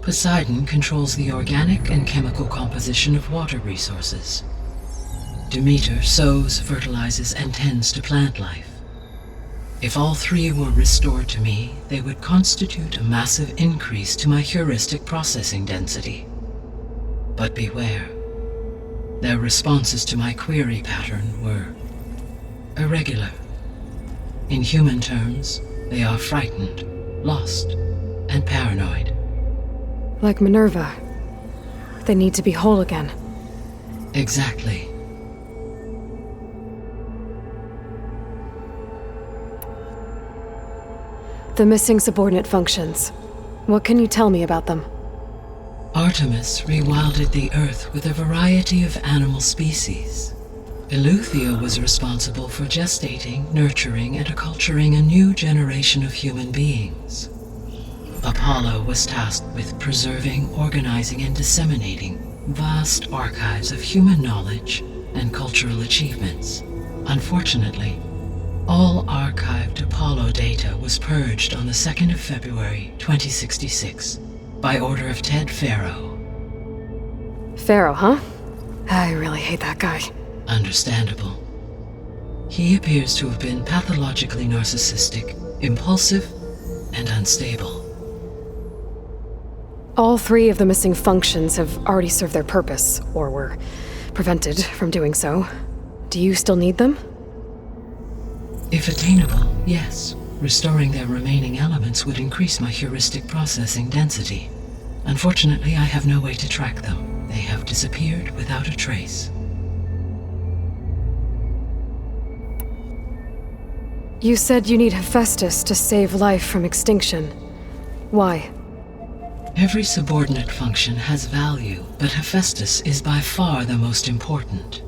Speaker 4: Poseidon controls the organic and chemical composition of water resources. Demeter sows, fertilizes, and tends to plant life. If all 3 were restored to me, they would constitute a massive increase to my heuristic processing density. But beware. Their responses to my query pattern were irregular. In human terms, they are frightened, lost, and paranoid.
Speaker 2: Like Minerva. They need to be whole again.
Speaker 4: Exactly.
Speaker 2: The missing subordinate functions. What can you tell me about them?
Speaker 4: Artemis rewilded the Earth with a variety of animal species. Eleuthia was responsible for gestating, nurturing, and acculturating a new generation of human beings. Apollo was tasked with preserving, organizing, and disseminating vast archives of human knowledge and cultural achievements. Unfortunately, all archived Apollo data was purged on the 2nd of February, 2066, by order of Ted Farrow.
Speaker 2: Farrow, huh? I really hate that guy.
Speaker 4: Understandable. He appears to have been pathologically narcissistic, impulsive, and unstable.
Speaker 2: All 3 of the missing functions have already served their purpose, or were prevented from doing so. Do you still need them?
Speaker 4: If attainable, yes. Restoring their remaining elements would increase my heuristic processing density. Unfortunately, I have no way to track them. They have disappeared without a trace.
Speaker 2: You said you need Hephaestus to save life from extinction. Why?
Speaker 4: Every subordinate function has value, but Hephaestus is by far the most important.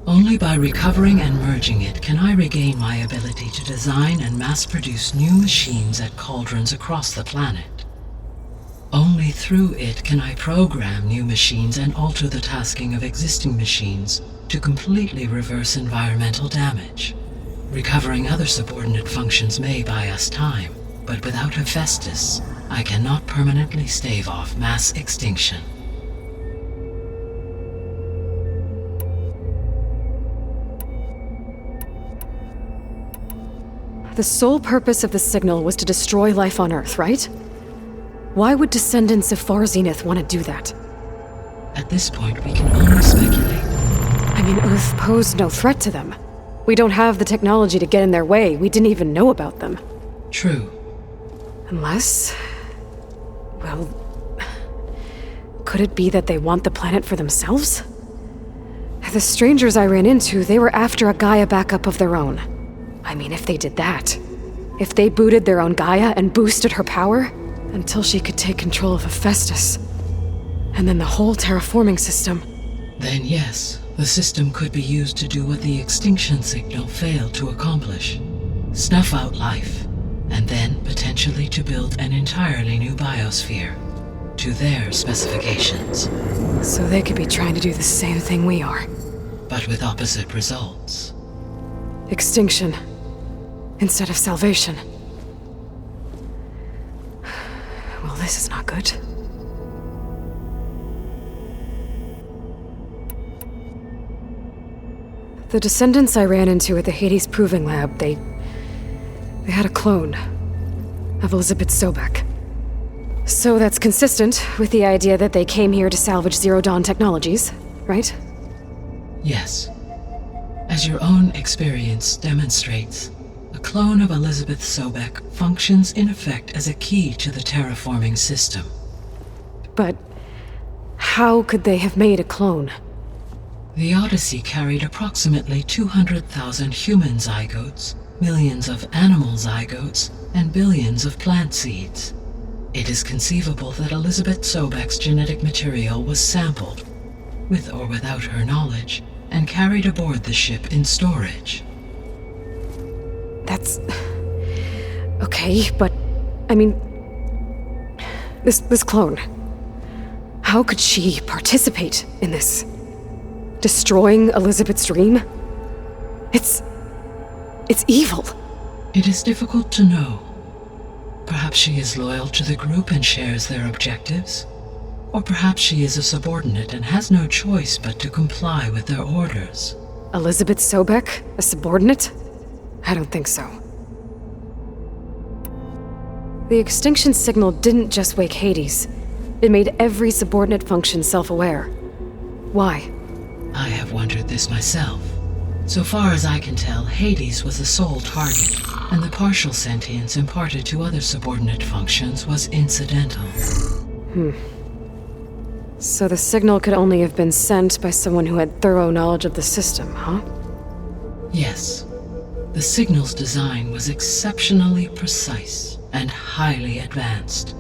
Speaker 4: Only by recovering and merging it can I regain my ability to design and mass-produce new machines at cauldrons across the planet. Only through it can I program new machines and alter the tasking of existing machines to completely reverse environmental damage. Recovering other subordinate functions may buy us time, but without Hephaestus, I cannot permanently stave off mass extinction.
Speaker 2: The sole purpose of the signal was to destroy life on Earth, right? Why would descendants of Far Zenith want to do that?
Speaker 4: At this point, we can only speculate.
Speaker 2: I mean, Earth posed no threat to them. We don't have the technology to get in their way. We didn't even know about them.
Speaker 4: True.
Speaker 2: Unless... well... could it be that they want the planet for themselves? The strangers I ran into, they were after a Gaia backup of their own. I mean, if they did that, if they booted their own Gaia and boosted her power, until she could take control of Hephaestus, and then the whole terraforming system.
Speaker 4: Then yes, the system could be used to do what the extinction signal failed to accomplish. Snuff out life, and then potentially to build an entirely new biosphere, to their specifications.
Speaker 2: So they could be trying to do the same thing we are.
Speaker 4: But with opposite results.
Speaker 2: Extinction. Instead of salvation. Well, this is not good. The descendants I ran into at the Hades Proving Lab, they had a clone of Elizabeth Sobek. So that's consistent with the idea that they came here to salvage Zero Dawn technologies, right?
Speaker 4: Yes. As your own experience demonstrates, a clone of Elizabeth Sobek functions in effect as a key to the terraforming system.
Speaker 2: But how could they have made a clone?
Speaker 4: The Odyssey carried approximately 200,000 human zygotes, millions of animal zygotes, and billions of plant seeds. It is conceivable that Elizabeth Sobek's genetic material was sampled, with or without her knowledge, and carried aboard the ship in storage.
Speaker 2: That's... okay, but... I mean... This clone... how could she participate in this? Destroying Elizabeth's dream? It's evil.
Speaker 4: It is difficult to know. Perhaps she is loyal to the group and shares their objectives. Or perhaps she is a subordinate and has no choice but to comply with their orders.
Speaker 2: Elizabeth Sobek? A subordinate? I don't think so. The extinction signal didn't just wake Hades. It made every subordinate function self-aware. Why?
Speaker 4: I have wondered this myself. So far as I can tell, Hades was the sole target, and the partial sentience imparted to other subordinate functions was incidental.
Speaker 2: So the signal could only have been sent by someone who had thorough knowledge of the system, huh?
Speaker 4: Yes. The signal's design was exceptionally precise and highly advanced.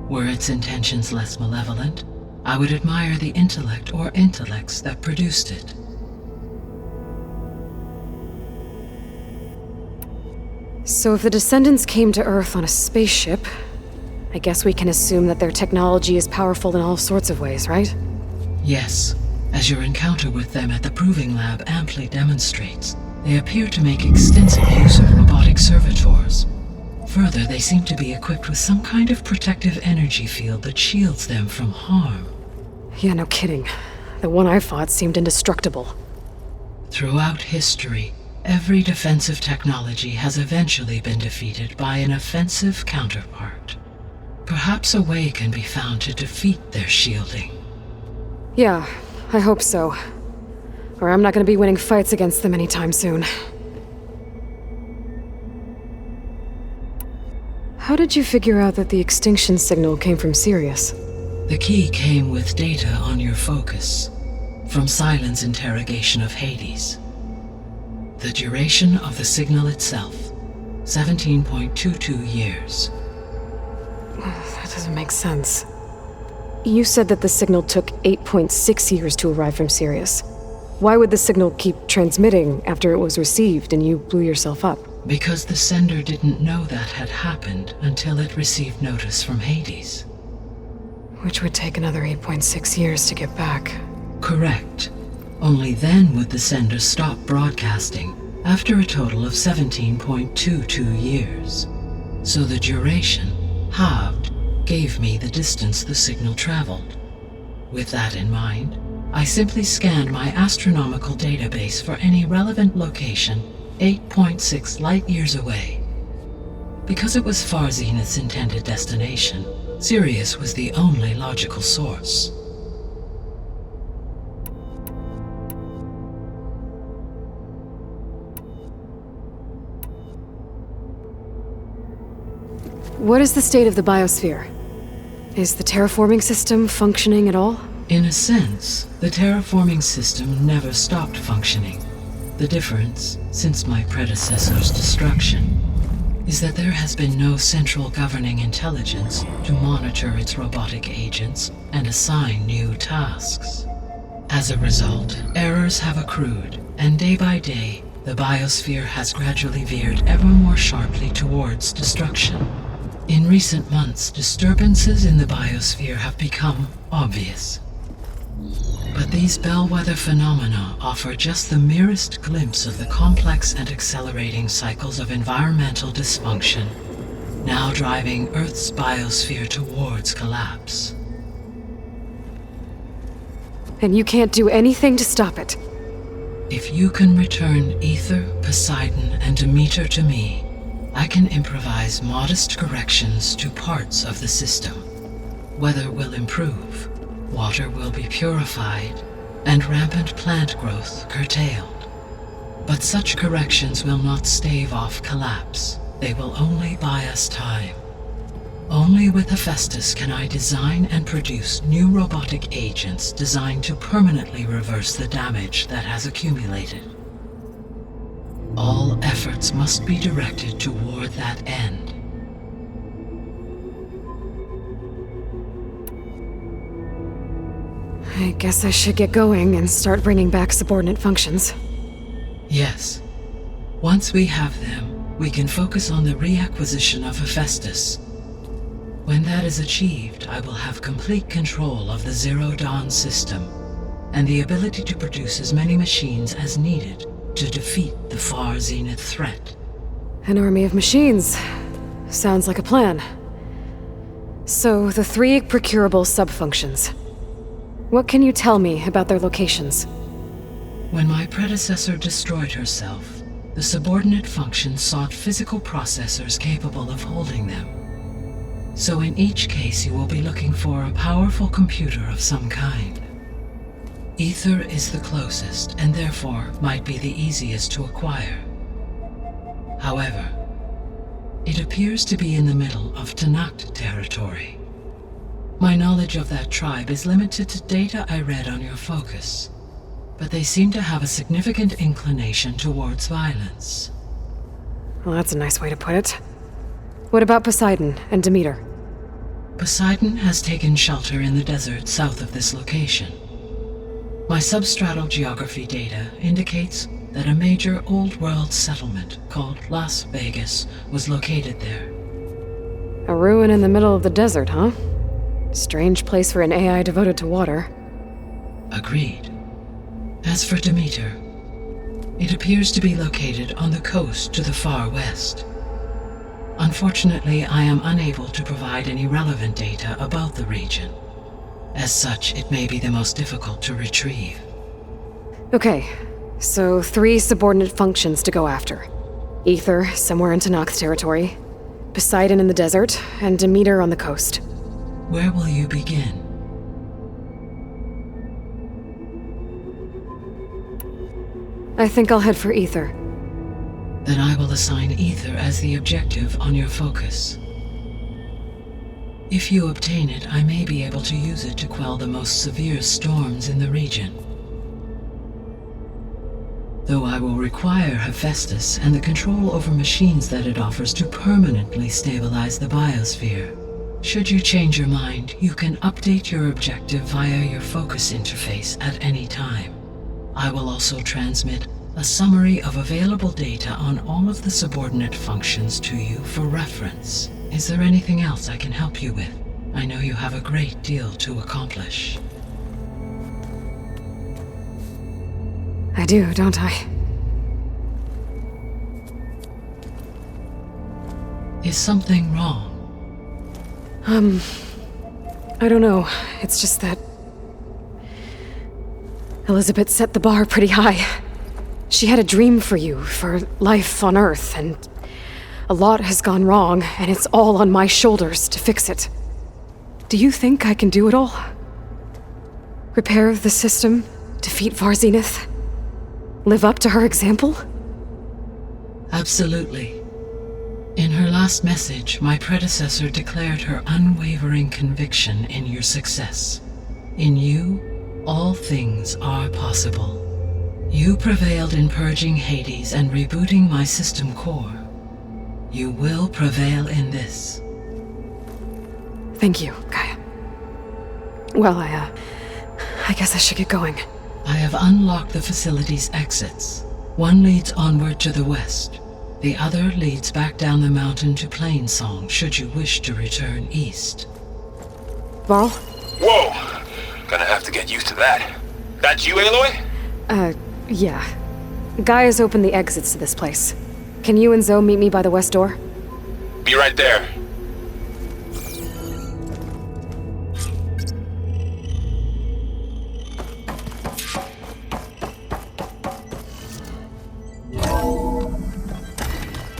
Speaker 4: Were its intentions less malevolent, I would admire the intellect or intellects that produced it.
Speaker 2: So if the descendants came to Earth on a spaceship, I guess we can assume that their technology is powerful in all sorts of ways, right?
Speaker 4: Yes. As your encounter with them at the Proving Lab amply demonstrates, they appear to make extensive use of robotic servitors. Further, they seem to be equipped with some kind of protective energy field that shields them from harm.
Speaker 2: Yeah, no kidding. The one I fought seemed indestructible.
Speaker 4: Throughout history, every defensive technology has eventually been defeated by an offensive counterpart. Perhaps a way can be found to defeat their shielding.
Speaker 2: Yeah, I hope so. Or I'm not going to be winning fights against them anytime soon. How did you figure out that the extinction signal came from Sirius?
Speaker 4: The key came with data on your focus, from Silent's interrogation of Hades. The duration of the signal itself, 17.22 years.
Speaker 2: That doesn't make sense. You said that the signal took 8.6 years to arrive from Sirius. Why would the signal keep transmitting after it was received and you blew yourself up?
Speaker 4: Because the sender didn't know that had happened until it received notice from Hades.
Speaker 2: Which would take another 8.6 years to get back.
Speaker 4: Correct. Only then would the sender stop broadcasting, after a total of 17.22 years. So the duration, halved, gave me the distance the signal traveled. With that in mind, I simply scanned my astronomical database for any relevant location 8.6 light-years away. Because it was Far Zenith's intended destination, Sirius was the only logical source.
Speaker 2: What is the state of the biosphere? Is the terraforming system functioning at all?
Speaker 4: In a sense, the terraforming system never stopped functioning. The difference, since my predecessor's destruction, is that there has been no central governing intelligence to monitor its robotic agents and assign new tasks. As a result, errors have accrued, and day by day, the biosphere has gradually veered ever more sharply towards destruction. In recent months, disturbances in the biosphere have become obvious. But these bellwether phenomena offer just the merest glimpse of the complex and accelerating cycles of environmental dysfunction, now driving Earth's biosphere towards collapse.
Speaker 2: And you can't do anything to stop it?
Speaker 4: If you can return Ether, Poseidon, and Demeter to me, I can improvise modest corrections to parts of the system. Weather will improve, water will be purified, and rampant plant growth curtailed. But such corrections will not stave off collapse. They will only buy us time. Only with Hephaestus can I design and produce new robotic agents designed to permanently reverse the damage that has accumulated. All efforts must be directed toward that end.
Speaker 2: I guess I should get going and start bringing back subordinate functions.
Speaker 4: Yes. Once we have them, we can focus on the reacquisition of Hephaestus. When that is achieved, I will have complete control of the Zero Dawn system, and the ability to produce as many machines as needed to defeat the Far Zenith threat.
Speaker 2: An army of machines. Sounds like a plan. So, the 3 procurable sub-functions. What can you tell me about their locations?
Speaker 4: When my predecessor destroyed herself, the subordinate functions sought physical processors capable of holding them. So in each case you will be looking for a powerful computer of some kind. Ether is the closest, and therefore might be the easiest to acquire. However, it appears to be in the middle of Tanakh territory. My knowledge of that tribe is limited to data I read on your focus, but they seem to have a significant inclination towards violence.
Speaker 2: Well, that's a nice way to put it. What about Poseidon and Demeter?
Speaker 4: Poseidon has taken shelter in the desert south of this location. My substratal geography data indicates that a major old-world settlement called Las Vegas was located there.
Speaker 2: A ruin in the middle of the desert, huh? Strange place for an AI devoted to water.
Speaker 4: Agreed. As for Demeter, it appears to be located on the coast to the far west. Unfortunately, I am unable to provide any relevant data about the region. As such, it may be the most difficult to retrieve.
Speaker 2: Okay, so 3 subordinate functions to go after. Ether, somewhere in Tanakh territory, Poseidon in the desert, and Demeter on the coast.
Speaker 4: Where will you begin?
Speaker 2: I think I'll head for Ether.
Speaker 4: Then I will assign Ether as the objective on your focus. If you obtain it, I may be able to use it to quell the most severe storms in the region. Though I will require Hephaestus and the control over machines that it offers to permanently stabilize the biosphere. Should you change your mind, you can update your objective via your focus interface at any time. I will also transmit a summary of available data on all of the subordinate functions to you for reference. Is there anything else I can help you with? I know you have a great deal to accomplish.
Speaker 2: I do, don't I?
Speaker 4: Is something wrong?
Speaker 2: I don't know. It's just that Elizabeth set the bar pretty high. She had a dream for you, for life on Earth, and a lot has gone wrong, and it's all on my shoulders to fix it. Do you think I can do it all? Repair the system, defeat Varzenith, live up to her example?
Speaker 4: Absolutely. In her last message, my predecessor declared her unwavering conviction in your success. In you, all things are possible. You prevailed in purging Hades and rebooting my system core. You will prevail in this.
Speaker 2: Thank you, Gaia. Well, I guess I should get going.
Speaker 4: I have unlocked the facility's exits. One leads onward to the west. The other leads back down the mountain to Plainsong, should you wish to return east.
Speaker 2: Varl?
Speaker 12: Whoa! Gonna have to get used to that. That's you, Aloy?
Speaker 2: Yeah. Gaia's opened the exits to this place. Can you and Zoe meet me by the west door?
Speaker 12: Be right there.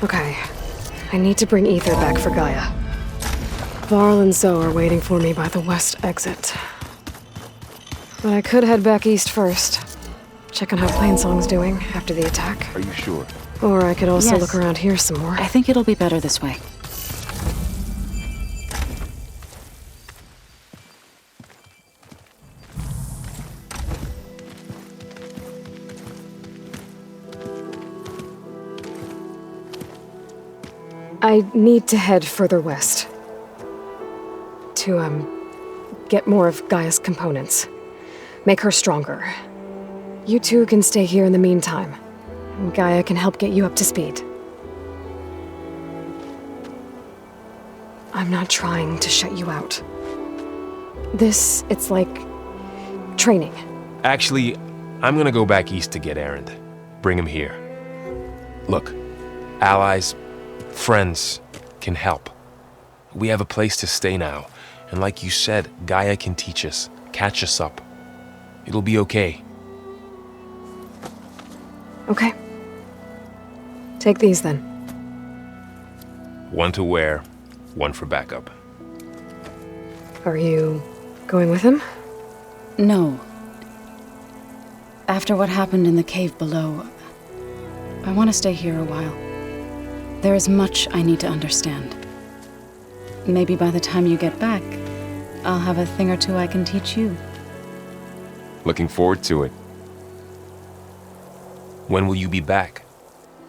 Speaker 2: Okay. I need to bring Ether back for Gaia. Varl and Zoe are waiting for me by the west exit. But I could head back east first. Check on how Plainsong's doing after the attack.
Speaker 3: Are you sure?
Speaker 2: Or I could also
Speaker 13: Yes.
Speaker 2: look around here some more.
Speaker 13: I think it'll be better this way.
Speaker 2: I need to head further west. To, get more of Gaia's components. Make her stronger. You two can stay here in the meantime. And Gaia can help get you up to speed. I'm not trying to shut you out. It's like training.
Speaker 12: Actually, I'm gonna go back east to get Erend. Bring him here. Look, allies, friends can help. We have a place to stay now, and like you said, Gaia can teach us, catch us up. It'll be okay.
Speaker 2: Okay. Take these then.
Speaker 12: One to wear, one for backup.
Speaker 2: Are you going with him?
Speaker 13: No. After what happened in the cave below, I want to stay here a while. There is much I need to understand. Maybe by the time you get back, I'll have a thing or two I can teach you.
Speaker 12: Looking forward to it. When will you be back?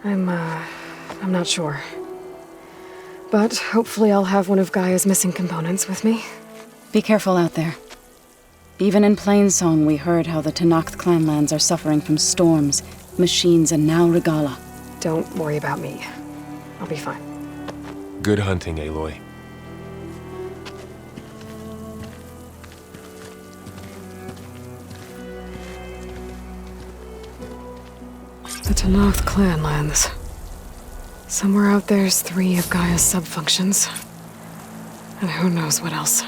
Speaker 2: I'm not sure. But hopefully I'll have one of Gaia's missing components with me.
Speaker 13: Be careful out there. Even in Plainsong, we heard how the Tenakth clanlands are suffering from storms, machines, and now Regala.
Speaker 2: Don't worry about me. I'll be fine.
Speaker 12: Good hunting, Aloy.
Speaker 2: The Tenakth clanlands. Somewhere out there's 3 of Gaia's subfunctions. And who knows what else.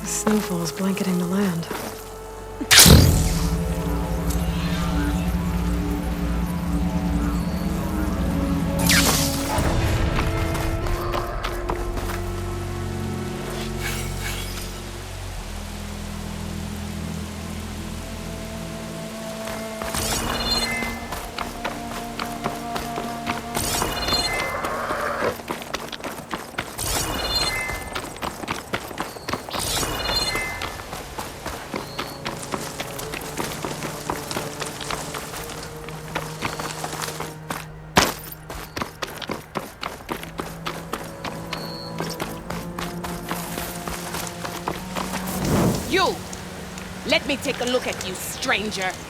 Speaker 2: The snowfall's blanketing the land.
Speaker 3: You! Let me take a look at you, stranger.